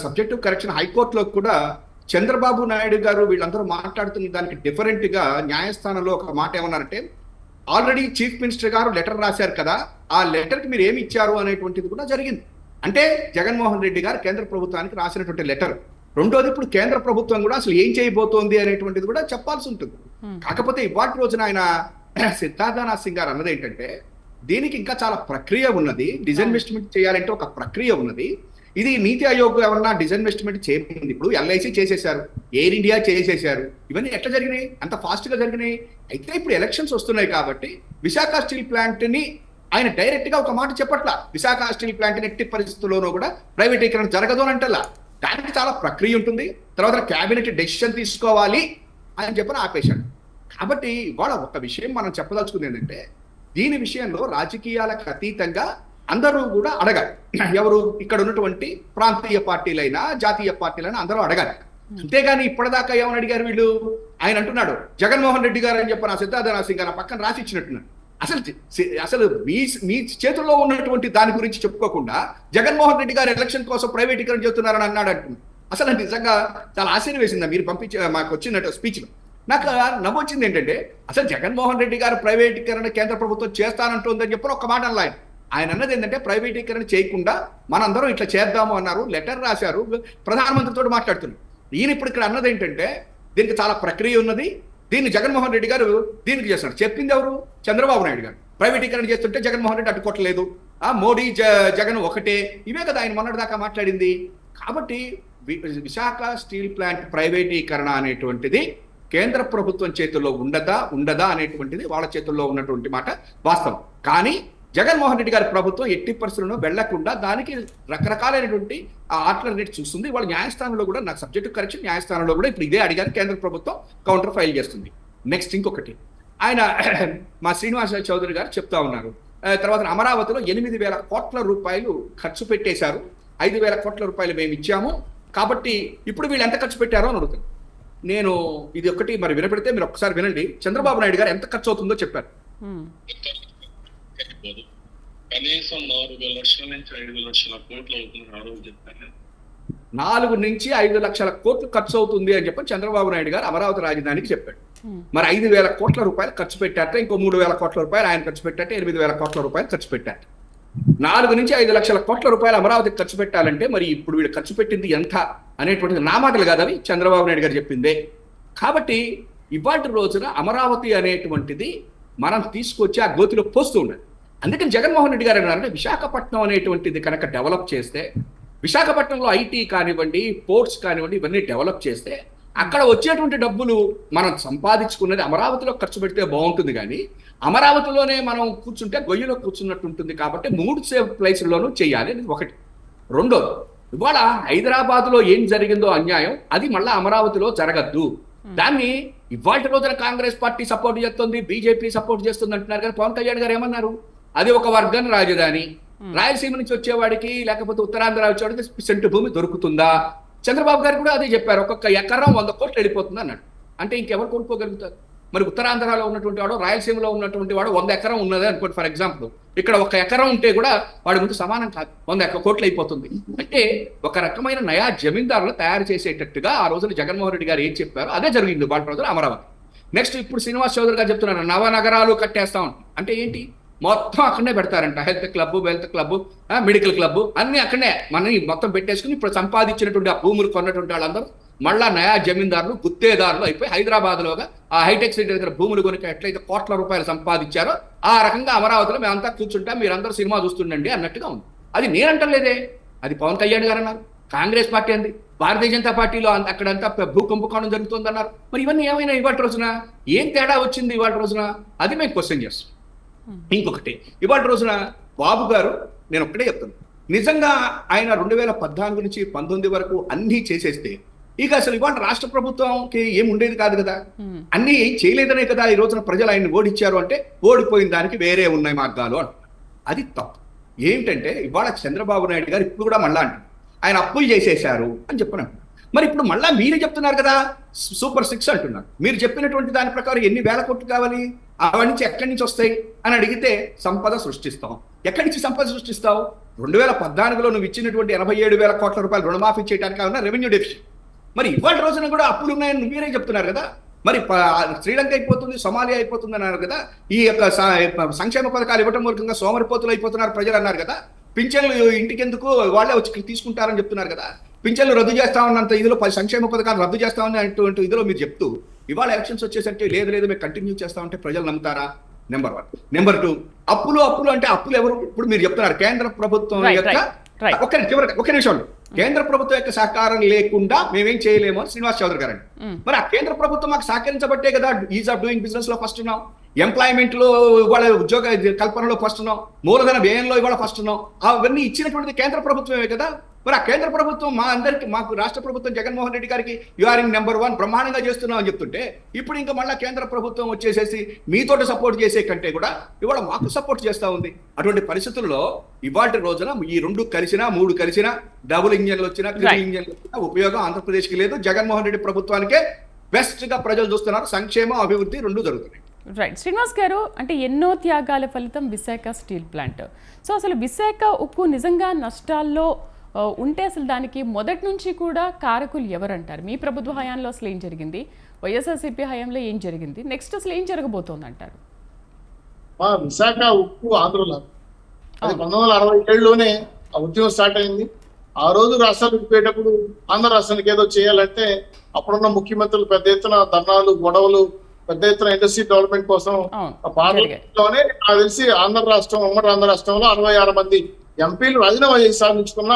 సబ్జెక్టివ్ కరెక్షన్ హైకోర్టులో కూడా చంద్రబాబు నాయుడు గారు వీళ్ళందరూ మాట్లాడుతున్న దానికి డిఫరెంట్ గా న్యాయస్థానంలో ఒక మాట ఏమన్నారంటే, ఆల్రెడీ చీఫ్ మినిస్టర్ గారు లెటర్ రాశారు కదా, ఆ లెటర్ కి మీరు ఏమి ఇచ్చారు అనేటువంటిది కూడా జరిగింది. అంటే జగన్మోహన్ రెడ్డి గారు కేంద్ర ప్రభుత్వానికి రాసినటువంటి లెటర్. రెండోది, ఇప్పుడు కేంద్ర ప్రభుత్వం కూడా అసలు ఏం చేయబోతోంది అనేటువంటిది కూడా చెప్పాల్సి ఉంటుంది. కాకపోతే ఇవాటి రోజున ఆయన సిద్ధార్థనాథ్ సింగ్ గారు అన్నది ఏంటంటే, దీనికి ఇంకా చాలా ప్రక్రియ ఉన్నది, డిజిన్వెస్ట్మెంట్ చేయాలంటే ఒక ప్రక్రియ ఉన్నది. ఇది నీతి ఆయోగ్ ఏమన్నా డిస్ఇన్వెస్ట్మెంట్ చేయలేదు. ఇప్పుడు ఎల్ఐసి చేసేశారు, ఎయిర్ ఇండియా చేసేశారు, ఇవన్నీ ఎట్లా జరిగినాయి? అంత ఫాస్ట్ గా జరిగినాయి. అయితే ఇప్పుడు ఎలక్షన్స్ వస్తున్నాయి కాబట్టి విశాఖ స్టీల్ ప్లాంట్ ని ఆయన డైరెక్ట్ గా ఒక మాట చెప్పట్లా. విశాఖ స్టీల్ ప్లాంట్ ని ఎట్టి పరిస్థితుల్లోనూ కూడా ప్రైవేటీకరణ జరగదు అని అంటలా. దానికి చాలా ప్రక్రియ ఉంటుంది, తర్వాత క్యాబినెట్ డెసిషన్ తీసుకోవాలి అని చెప్పని ఆపేశాడు. కాబట్టి ఇవాళ ఒక విషయం మనం చెప్పదలుచుకుంది ఏంటంటే, దీని విషయంలో రాజకీయాలకు అతీతంగా అందరూ కూడా అడగాలి. ఎవరు ఇక్కడ ఉన్నటువంటి ప్రాంతీయ పార్టీలైనా జాతీయ పార్టీలైనా అందరూ అడగాలి. అంతేగాని ఇప్పటిదాకా ఏమని అడిగారు వీళ్ళు? ఆయన అంటున్నాడు జగన్మోహన్ రెడ్డి గారు అని చెప్పి నా సిద్ధార్థనాథ్ సింగ్ గారు పక్కన రాసి ఇచ్చినట్టున్నాడు. అసలు మీ చేతుల్లో ఉన్నటువంటి దాని గురించి చెప్పుకోకుండా జగన్మోహన్ రెడ్డి గారు ఎలక్షన్ కోసం ప్రైవేటీకరణ చేస్తున్నారని అన్నాడు అంటున్నాడు. అసలు నిజంగా చాలా ఆశ్చర్యం వేసిందా మీరు పంపించే మాకు వచ్చినట్టు స్పీచ్లో? నాకు నవ్వొచ్చింది ఏంటంటే, అసలు జగన్మోహన్ రెడ్డి గారు ప్రైవేటీకరణ కేంద్ర ప్రభుత్వం చేస్తానంటుందని చెప్పి ఒక మాట అన్నారు. ఆయన అన్నది ఏంటంటే, ప్రైవేటీకరణ చేయకుండా మనందరం ఇట్లా చేద్దాము అన్నారు, లెటర్ రాశారు, ప్రధానమంత్రితో మాట్లాడుతున్నారు. ఈయన ఇప్పుడు ఇక్కడ అన్నది ఏంటంటే, దీనికి చాలా ప్రక్రియ ఉన్నది, దీన్ని జగన్మోహన్ రెడ్డి గారు దీనికి చేస్తున్నారు. చెప్పింది ఎవరు? చంద్రబాబు నాయుడు గారు. ప్రైవేటీకరణ చేస్తుంటే జగన్మోహన్ రెడ్డి అడ్డుకోవట్లేదు, మోడీ జగన్ ఒకటే, ఇవే కదా ఆయన మొన్నటి దాకా మాట్లాడింది. కాబట్టి విశాఖ స్టీల్ ప్లాంట్ ప్రైవేటీకరణ అనేటువంటిది కేంద్ర ప్రభుత్వం చేతుల్లో ఉండదా అనేటువంటిది వాళ్ళ చేతుల్లో ఉన్నటువంటి మాట వాస్తవం. కానీ జగన్మోహన్ రెడ్డి గారి ప్రభుత్వం ఎట్టి పరిస్థితుల్లో వెళ్లకుండా దానికి రకరకాలైనటువంటి ఆల్టర్నేట్ చూస్తుంది. వాళ్ళ న్యాయస్థానంలో కూడా, నాకు సబ్జెక్టు కరెక్షన్ న్యాయస్థానంలో కూడా ఇప్పుడు ఇదే అడిగారు, కేంద్ర ప్రభుత్వం కౌంటర్ ఫైల్ చేస్తుంది. నెక్స్ట్ ఇంకొకటి, ఆయన మా శ్రీనివాస చౌదరి గారు చెప్తా ఉన్నారు, తర్వాత అమరావతిలో 8,000 కోట్ల రూపాయలు ఖర్చు పెట్టేశారు, 5,000 కోట్ల రూపాయలు మేము ఇచ్చాము, కాబట్టి ఇప్పుడు వీళ్ళు ఎంత ఖర్చు పెట్టారో అని అడుగుతారు. నేను ఇది ఒకటి మరి వినపెడితే మీరు ఒక్కసారి వినండి. చంద్రబాబు నాయుడు గారు ఎంత ఖర్చు అవుతుందో చెప్పారు. కనీసం 4 లక్షల నుంచి 5 లక్షల కోట్లు అవుతుంది ఆ రోజు చెప్పాను. 4 నుంచి 5 లక్షల కోట్లు ఖర్చు అవుతుంది అని చెప్పి చంద్రబాబు నాయుడు గారు అమరావతి రాజధానికి చెప్పాడు. మరి 5,000 కోట్ల రూపాయలు ఖర్చు పెట్టారట, ఇంకో 3,000 కోట్ల రూపాయలు ఆయన ఖర్చు పెట్టారట, 8,000 కోట్ల రూపాయలు ఖర్చు పెట్టారట. 4 నుంచి 5 లక్షల కోట్ల రూపాయలు అమరావతికి ఖర్చు పెట్టాలంటే మరి ఇప్పుడు వీళ్ళు ఖర్చు పెట్టింది ఎంత అనేటువంటిది నా మాటలు కాదని చంద్రబాబు నాయుడు గారు చెప్పిందే. కాబట్టి ఇవాటి రోజున అమరావతి అనేటువంటిది మనం తీసుకొచ్చి ఆ గోతిలో పోస్తూ ఉండాలి. అందుకని జగన్మోహన్ రెడ్డి గారు అన్నారంటే, విశాఖపట్నం అనేటువంటిది కనుక డెవలప్ చేస్తే, విశాఖపట్నంలో ఐటీ కానివ్వండి, పోర్ట్స్ కానివ్వండి, ఇవన్నీ డెవలప్ చేస్తే అక్కడ వచ్చేటువంటి డబ్బులు మనం సంపాదించుకున్నది అమరావతిలో ఖర్చు పెడితే బాగుంటుంది. కానీ అమరావతిలోనే మనం కూర్చుంటే గొయ్యిలో కూర్చున్నట్టు ఉంటుంది. కాబట్టి 3 ప్లేసుల్లోనూ చేయాలి అనేది ఒకటి. రెండోది, ఇవాళ హైదరాబాద్లో ఏం జరిగిందో అన్యాయం, అది మళ్ళీ అమరావతిలో జరగద్దు. దాన్ని ఇవాళ రోజున కాంగ్రెస్ పార్టీ సపోర్ట్ చేస్తుంది, బీజేపీ సపోర్ట్ చేస్తుంది అంటున్నారు. కానీ పవన్ కళ్యాణ్ గారు ఏమన్నారు? అది ఒక వర్గం రాజధాని, రాయలసీమ నుంచి వచ్చేవాడికి లేకపోతే ఉత్తరాంధ్ర వచ్చేవాడికి సెంటు భూమి దొరుకుతుందా? చంద్రబాబు గారు కూడా అదే చెప్పారు, ఒక్కొక్క ఎకరం 100 కోట్లు వెళ్ళిపోతుంది అన్నాడు. అంటే ఇంకెవరు కొనుక్కోగలుగుతారు? మరి ఉత్తరాంధ్రలో ఉన్నటువంటి వాడు, రాయలసీమలో ఉన్నటువంటి వాడు 100 ఎకరం ఉన్నది అనుకోండి ఫర్ ఎగ్జాంపుల్, ఇక్కడ 1 ఎకరం ఉంటే కూడా వాడి ముందు సమానం కాదు, 100 కోట్లు అయిపోతుంది. అంటే ఒక రకమైన నయా జమీందారులు తయారు చేసేటట్టుగా ఆ రోజున జగన్మోహన్ రెడ్డి గారు ఏం చెప్పారో అదే జరిగింది వాళ్ళ రోజున అమరావతి. నెక్స్ట్ ఇప్పుడు శ్రీనివాస్ చౌదరి గారు చెప్తున్నారు, నవనగరాలు కట్టేస్తాం అంటే ఏంటి? మొత్తం అక్కడనే పెడతారంట. Health club, wealth club, medical club అన్ని అక్కడనే మనం మొత్తం పెట్టేసుకుని ఇప్పుడు సంపాదించినటువంటి ఆ భూములు కొన్నటువంటి వాళ్ళందరూ మళ్ళా నయా జమీందారులు, గుత్తేదారులు అయిపోయి హైదరాబాద్లోగా ఆ హైటెక్ సిటీ దగ్గర భూములు కొనుక ఎట్లయితే కోట్ల రూపాయలు సంపాదించారో ఆ రకంగా అమరావతిలో మేమంతా కూర్చుంటాం, మీరందరూ సినిమా చూస్తుండండి అన్నట్టుగా ఉంది. అది నేనంటలేదే, అది పవన్ కళ్యాణ్ గారు అన్నారు. కాంగ్రెస్ పార్టీ అంది, భారతీయ జనతా పార్టీలో అక్కడంతా భూకంపకోణం జరుగుతుందన్నారు. మరి ఇవన్నీ ఏమైనా ఇవాళ రోజున ఏం తేడా వచ్చింది ఇవాళ రోజున? అది మేము క్వశ్చన్ చేస్తాం. ఇంకొకటి, ఇవాళ రోజున బాబు గారు, నేను ఒక్కటే చెప్తాను, నిజంగా ఆయన 2014 నుంచి 19 వరకు అన్నీ చేసేస్తే ఇక అసలు ఇవాళ రాష్ట్ర ప్రభుత్వంకి ఏం ఉండేది కాదు కదా. అన్నీ చేయలేదనే కదా ఈ రోజున ప్రజలు ఆయన్ని ఓడిచ్చారు. అంటే ఓడిపోయిన దానికి వేరే ఉన్నాయి మార్గాలు అంటున్నారు. అది తప్పు. ఏంటంటే ఇవాళ చంద్రబాబు నాయుడు గారు ఇప్పుడు కూడా మళ్ళా అంటారు ఆయన అప్పులు చేసేశారు అని చెప్పిన. మరి ఇప్పుడు మళ్ళా మీరే చెప్తున్నారు కదా సూపర్ 6 అంటున్నారు. మీరు చెప్పినటువంటి దాని ప్రకారం ఎన్ని వేల కోట్లు కావాలి, అవన్నీ నుంచి ఎక్కడి నుంచి వస్తాయి అని అడిగితే సంపద సృష్టిస్తాం. ఎక్కడి నుంచి సంపద సృష్టిస్తావు? 2014లో నువ్వు ఇచ్చినటువంటి 87,000 కోట్ల రూపాయలు రుణమాఫీ చేయడానికి ఉన్న రెవెన్యూ డెఫిసిట్. మరి ఇవాళ రోజున కూడా అప్పులు ఉన్నాయని మీరే చెప్తున్నారు కదా. మరి శ్రీలంక అయిపోతుంది, సోమాలియా అయిపోతుంది అన్నారు కదా. ఈ యొక్క సంక్షేమ పథకాలు ఇవ్వటం మూలంగా సోమరిపోతులు అయిపోతున్నారు ప్రజలు అన్నారు కదా. పింఛన్లు ఇంటికి ఎందుకు వాళ్ళే వచ్చి తీసుకుంటారని చెప్తున్నారు కదా. పింఛన్లు రద్దు చేస్తామన్నంత ఇదిలో 10 సంక్షేమ పథకాలు రద్దు చేస్తామని అటువంటి ఇదిలో మీరు చెప్తూ ఇవాళ ఎలక్షన్స్ వచ్చేసరికి లేదు మేము కంటిన్యూ చేస్తామంటే ప్రజలు నమ్ముతారా? నెంబర్ 1. నెంబర్ 2, అప్పులు అంటే అప్పులు ఎవరు? ఇప్పుడు మీరు చెప్తున్నారు కేంద్ర ప్రభుత్వం యొక్క Right. ఒక నిమిషం కేంద్ర ప్రభుత్వం యొక్క సహకారం లేకుండా మేమేం చేయలేము అని శ్రీనివాస్ చౌదరి గారు మరి ఆ కేంద్ర ప్రభుత్వం మాకు సహకరించబట్టే కదా ఈజ్ ఆఫ్ డూయింగ్ బిజినెస్ లో ఫస్ట్ ఉన్నాం, ఎంప్లాయ్మెంట్ లో ఇవాళ ఉద్యోగ కల్పనలో ఫస్ట్ ఉన్నాం, మూలధన వ్యయంలో ఇవాళ ఫస్ట్ ఉన్నాం. అవన్నీ ఇచ్చినటువంటిది కేంద్ర ప్రభుత్వమే కదా. మరి ఆ కేంద్ర ప్రభుత్వం మా అందరికి, మాకు రాష్ట్ర ప్రభుత్వం జగన్మోహన్ రెడ్డి గారికి యూఆర్ ఇన్ నెంబర్ 1 బ్రహ్మాండంగా చేస్తున్నాం అని చెప్తుంటే, ఇప్పుడు ఇంకా మళ్ళీ కేంద్ర ప్రభుత్వం వచ్చేసేసి మీతోటి సపోర్ట్ చేసే కంటే కూడా ఇవాళ మాకు సపోర్ట్ చేస్తా ఉంది. అటువంటి పరిస్థితుల్లో ఇవాళ రోజున ఈ 2 కలిసినా 3 కలిసినా డబుల్ ఇంజన్లు వచ్చినా ట్రిపుల్ ఇంజన్లు వచ్చినా ఉపయోగం ఆంధ్రప్రదేశ్కి లేదు. జగన్మోహన్ రెడ్డి ప్రభుత్వానికే బెస్ట్ గా ప్రజలు చూస్తున్నారు. సంక్షేమం అభివృద్ధి 2 జరుగుతున్నాయి. రైట్ శ్రీనివాస్ గారు, అంటే ఎన్నో త్యాగాల ఫలితం విశాఖ స్టీల్ ప్లాంట్. సో అసలు విశాఖ ఉక్కు నిజంగా నష్టాల్లో ఉంటే అసలు దానికి మొదటి నుంచి కూడా కారకులు ఎవరంటారు? మీ ప్రభుత్వ హయాంలో అసలు ఏం జరిగింది, వైఎస్ఆర్సీపీ హయాంలో ఏం జరిగింది, నెక్స్ట్ అసలు ఏం జరగబోతోంది అంటారు? మా విశాఖ ఉక్కు ఆంధ్రలో అది 1967లోనే ఆ ఉద్యమం స్టార్ట్ అయింది. ఆ రోజు రాష్ట్రాలు విడిపోయేటప్పుడు ఆంధ్ర రాష్ట్రానికి ఏదో చేయాలంటే అప్పుడున్న ముఖ్యమంత్రులు పెద్ద ఎత్తున ధర్నాలు, గొడవలు, పెద్ద ఎత్తున ఇండస్ట్రీ డెవలప్మెంట్ కోసం పార్లమెంట్ లోనే నాకు తెలిసి ఆంధ్ర రాష్ట్రం, ఉమ్మడి ఆంధ్ర రాష్ట్రంలో 66 మంది ఎంపీలు రాజీనామా చేసి సాధించుకున్న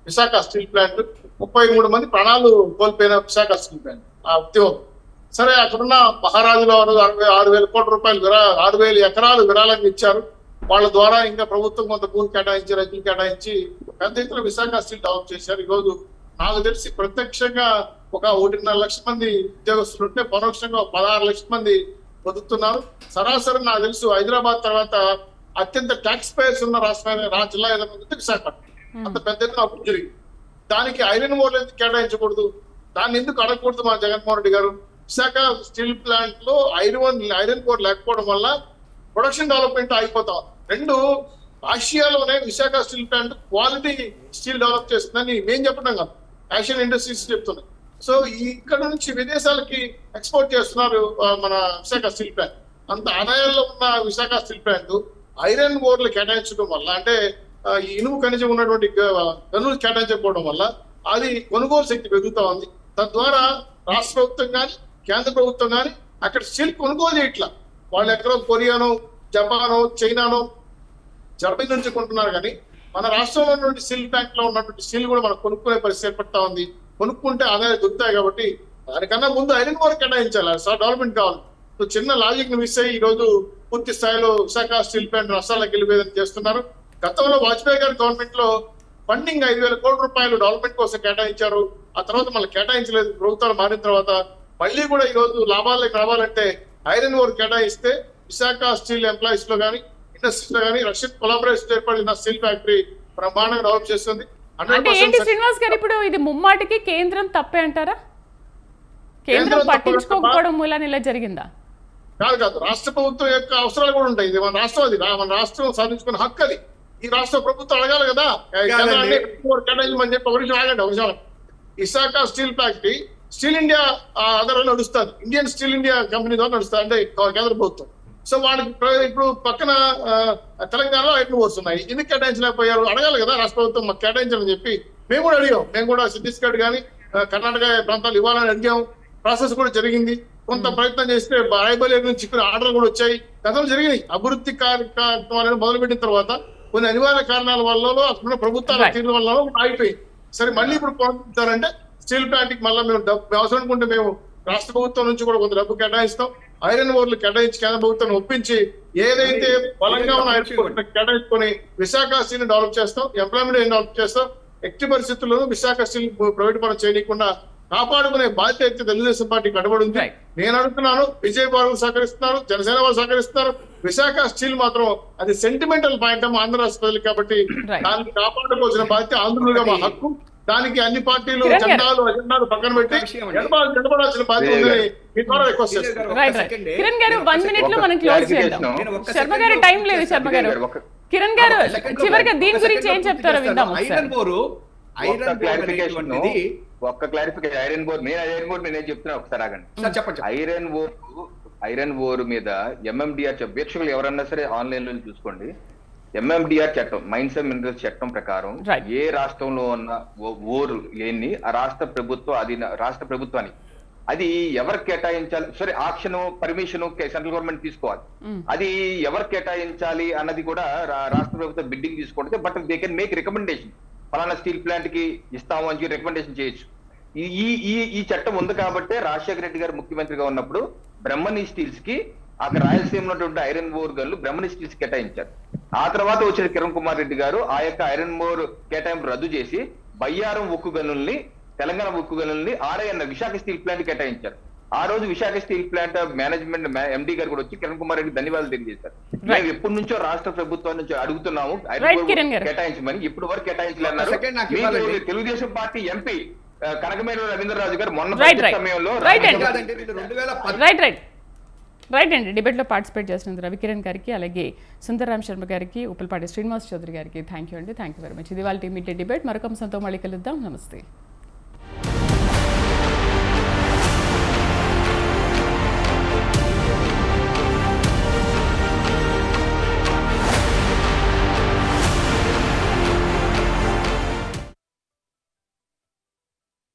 విశాఖ స్టీల్ ప్లాంట్, 33 మంది ప్రాణాలు కోల్పోయిన విశాఖ స్టీల్ ప్లాంట్ ఆ ఉద్యమం. సరే, అక్కడున్న మహారాజుల 66,000 కోట్ల రూపాయలు 6,000 ఎకరాలు విరాళంగా ఇచ్చారు. వాళ్ళ ద్వారా ఇంకా ప్రభుత్వం కొంత భూమి కేటాయించి, రైతులు కేటాయించి పెద్ద ఎత్తున విశాఖ స్టీల్ డెవలప్ చేశారు. ఈ రోజు నాకు తెలిసి ప్రత్యక్షంగా ఒక 1.5 లక్షల మంది ఉద్యోగస్తులు ఉంటే పరోక్షంగా 16 లక్షల మంది బతుకుతున్నారు. సరాసరి నాకు తెలుసు హైదరాబాద్ తర్వాత అత్యంత ట్యాక్స్ పేయర్స్ ఉన్న రాష్ట్రమైన జిల్లా ఏదైనా విశాఖపట్నం. అంత పెద్ద ఎత్తున అభివృద్ధి జరిగింది. దానికి ఐరన్ ఓర్లు ఎందుకు కేటాయించకూడదు, దాన్ని ఎందుకు అడగకూడదు మా జగన్మోహన్ రెడ్డి గారు? విశాఖ స్టీల్ ప్లాంట్ లో ఐరన్ కోర్ లేకపోవడం వల్ల ప్రొడక్షన్ డెవలప్మెంట్ ఆగిపోతాం. 2 ఆసియాలోనే Visakha steel plant quality steel develop చేస్తుందని మేము చెప్పడం కాదు, ఏషియన్ ఇండస్ట్రీస్ చెప్తున్నాయి. సో ఇక్కడ నుంచి విదేశాలకి ఎక్స్పోర్ట్ చేస్తున్నారు మన విశాఖ స్టీల్ ప్లాంట్. అంత ఆదాయాల్లో ఉన్న విశాఖ స్టీల్ ప్లాంట్ ఐరన్ ఓర్లు కేటాయించడం వల్ల, అంటే ఈ ఇనుము ఖనిజం ఉన్నటువంటి గనులు కేటాయించకపోవడం వల్ల అది కొనుగోలు శక్తి పెరుగుతా ఉంది. తద్వారా రాష్ట్ర ప్రభుత్వం కానీ కేంద్ర ప్రభుత్వం కానీ అక్కడ స్టీల్ కొనుగోలు చేయట్లా. వాళ్ళు ఎక్కడో కొరియానో, జపానో, చైనానో, జర్మనీ నుంచి కొంటున్నారు. కానీ మన రాష్ట్రంలో ఉన్నటువంటి స్టీల్ ప్లాంట్ లో ఉన్నటువంటి స్టీల్ కూడా మనం కొనుక్కునే పరిస్థితి ఏర్పడతా ఉంది. కొనుక్కుంటే ఆదాయాలు దొరుకుతాయి కాబట్టి దానికన్నా ముందు ఐరన్ ఓర్ కేటాయించాలి, డెవలప్మెంట్ కావాలి. సో చిన్న లాజిక్ ని మిస్ అయ్యి ఈ రోజు పూర్తి స్థాయిలో విశాఖ స్టీల్ ప్లాంట్ నష్టాలకు వెళ్ళిపోయేదని చేస్తున్నారు. గతంలో వాజ్పేయి గారి గవర్నమెంట్ లో ఫండింగ్ 5,000 కోట్ల రూపాయలు డెవలప్మెంట్ కోసం కేటాయించారు. ఆ తర్వాత మళ్ళీ కేటాయించలేదు. ప్రభుత్వాలు మారిన తర్వాత మళ్ళీ కూడా ఈ రోజు లాభాలకు రావాలంటే ఐరన్ ఓర్ కేటాయిస్తే విశాఖ స్టీల్ ఎంప్లాయీస్ లో కానీ ఇండస్ట్రీస్ లో కానీ రష్యన్ కొలాబరేషన్ ఏర్పడిన స్టీల్ ఫ్యాక్టరీ బ్రహ్మాండంగా డెవలప్ చేస్తుంది. అంటే ఏంటి శ్రీనివాస్ గారు, ఇప్పుడు ఇది ముమ్మాటికి కేంద్రం తప్పే అంటారా? కేంద్రం పట్టించుకోకపోవడం మూలాన ఇలా జరిగిందా? కాదు, రాష్ట్ర ప్రభుత్వం యొక్క అవసరాలు కూడా ఉంటాయి. ఇది మన రాష్ట్రం, అది మన రాష్ట్రం సాధించుకున్న హక్కు. అది ఈ రాష్ట్ర ప్రభుత్వం అడగాలి కదా కేటాయించమని చెప్పి. ఒక నిమిషం, Visakha steel factory steel India ఆధారంగా నడుస్తుంది, ఇండియన్ స్టీల్ ఇండియా కంపెనీ ద్వారా నడుస్తుంది, అంటే కేంద్ర ప్రభుత్వం. సో వాళ్ళకి ఇప్పుడు పక్కన తెలంగాణలో ఐరన్ ఓర్స్ ఉన్నాయి, ఎందుకు కేటాయించలేకపోయారు అడగాలి కదా రాష్ట్ర ప్రభుత్వం. మాకు కేటాయించాలని చెప్పి మేము కూడా అడిగాం. మేము కూడా ఛత్తీస్గఢ్ కానీ కర్ణాటక ప్రాంతాలు ఇవ్వాలని అడిగాం. ప్రాసెస్ కూడా జరిగింది. కొంత ప్రయత్నం చేస్తే రాయబరేలి నుంచి ఆర్డర్లు కూడా వచ్చాయి. గతంలో జరిగినాయి. అభివృద్ధి కార్యక్రమాలను మొదలుపెట్టిన తర్వాత కొన్ని అనివార్య కారణాల వల్ల అక్కడ ప్రభుత్వాల తీరు వల్ల ఆగిపోయింది. సరే, మళ్ళీ ఇప్పుడు పంపించారంటే స్టీల్ ప్లాంట్ కి మళ్ళీ మేము డబ్బు అవసరం అనుకుంటే మేము రాష్ట్ర ప్రభుత్వం నుంచి కూడా కొంత డబ్బు కేటాయిస్తాం. ఐరన్ ఓర్లు కేటాయించి కేంద్ర ప్రభుత్వాన్ని ఒప్పించి ఏదైతే బలంగా ఉన్న ఐరన్ కేటాయించుకొని విశాఖ స్టీల్ డెవలప్ చేస్తాం, ఎంప్లాయ్మెంట్ డెవలప్ చేస్తాం. ఎట్టి పరిస్థితుల్లోనూ విశాఖ స్టీల్ ప్రైవేట్ పరం చేయకుండా కాపాడుకునే బాధ్యత అయితే తెలుగుదేశం పార్టీ కట్టుబడి ఉంది. నేను అడుగుతున్నాను, విజయ్ బాబు సహకరిస్తున్నారు, జనసేన వాళ్ళు సహకరిస్తున్నారు. విశాఖ స్టీల్ మాత్రం అది సెంటిమెంటల్ పాయింట్ ఆంధ్ర రాష్ట్ర ప్రజలు కాబట్టి దాన్ని కాపాడుకోవాల్సిన బాధ్యత ఆంధ్రులుగా మా హక్కు. దానికి అన్ని పార్టీలు అజెండాలు పక్కన పెట్టి నిలబడాల్సిన బాధ్యత ఉందని మీ ద్వారా రిక్వెస్ట్ చేస్తున్నాను. కిరణ్ గారు 1 minute లో మనం క్లోజ్ చేద్దాం. శర్మ గారు టైం లేదు. శర్మ గారు, కిరణ్ గారు చివరిగా దీని గురించి ఏం చెప్తారో విందాం. ఒక్క క్లారిఫికేషన్, ఐరన్ బోర్ నేనేం చెప్తున్నా ఒకసారి ఆగండి. చెప్పండి. ఐరన్ ఓర్ మీద ఎంఎండిఆర్ వీక్షకులు ఎవరన్నా సరే ఆన్లైన్ లో చూసుకోండి. ఎంఎండిఆర్ చట్టం, మైన్స్ అండ్ మినరల్స్ చట్టం ప్రకారం ఏ రాష్ట్రంలో ఉన్న ఓరు లేని ఆ రాష్ట్ర ప్రభుత్వానికి అది ఎవరు కేటాయించాలి, సరే ఆక్షన్ పర్మిషన్ సెంట్రల్ గవర్నమెంట్ తీసుకోవాలి. అది ఎవరు కేటాయించాలి అన్నది కూడా రాష్ట్ర ప్రభుత్వం బిడ్డింగ్ తీసుకుంటే, but they can make recommendation. ఫలానా స్టీల్ ప్లాంట్ కి ఇస్తాము అని చెప్పి రికమెండేషన్ చేయొచ్చు. ఈ చట్టం ఉంది కాబట్టే రాజశేఖర రెడ్డి గారు ముఖ్యమంత్రిగా ఉన్నప్పుడు బ్రహ్మణి స్టీల్స్ కి అక్కడ రాయలసీమలో ఉన్నటువంటి ఐరన్ ఓర్ గన్లు బ్రహ్మణి స్టీల్స్ కేటాయించారు. ఆ తర్వాత వచ్చిన కిరణ్ కుమార్ రెడ్డి గారు ఆ యొక్క ఐరన్ ఓర్ కేటాయింపు రద్దు చేసి బయ్యారం ఉక్కు గనుల్ని, తెలంగాణ ఉక్కు గనుల్ని ఆర్ఐఎన్ విశాఖ స్టీల్ ప్లాంట్ కేటాయించారు. ఆ రోజు Visakha steel plant management MD గారు కూడా వచ్చి కిరణ్ కుమార్ రెడ్డి ధన్యవాదాలు తెలియజేశారు. మేము ఎప్పటి నుంచో రాష్ట్ర ప్రభుత్వం నుంచి అడుగుతున్నాము కేటాయించమని, ఇప్పుడు వరకు కేటాయించలేన్నారు. తెలుగుదేశం పార్టీ ఎంపీ కనకమేరు రవీంద్రరాజు గారు మొన్న సమయంలో రైట్ అండి. డిబేట్లో పార్టిసిపేట్ చేసినందుకు రవికిరణ్ గారికి, అలాగే సుందరరామ్ శర్మ గారికి, ఉప్పలపాటి శ్రీనివాస్ చౌదరి గారికి థ్యాంక్ యూ అండి. Thank you very much. ఇది వాళ్ళ మీడియా డిబేట్. మరొక అంశంతో మళ్ళీ కలుద్దాం. నమస్తే.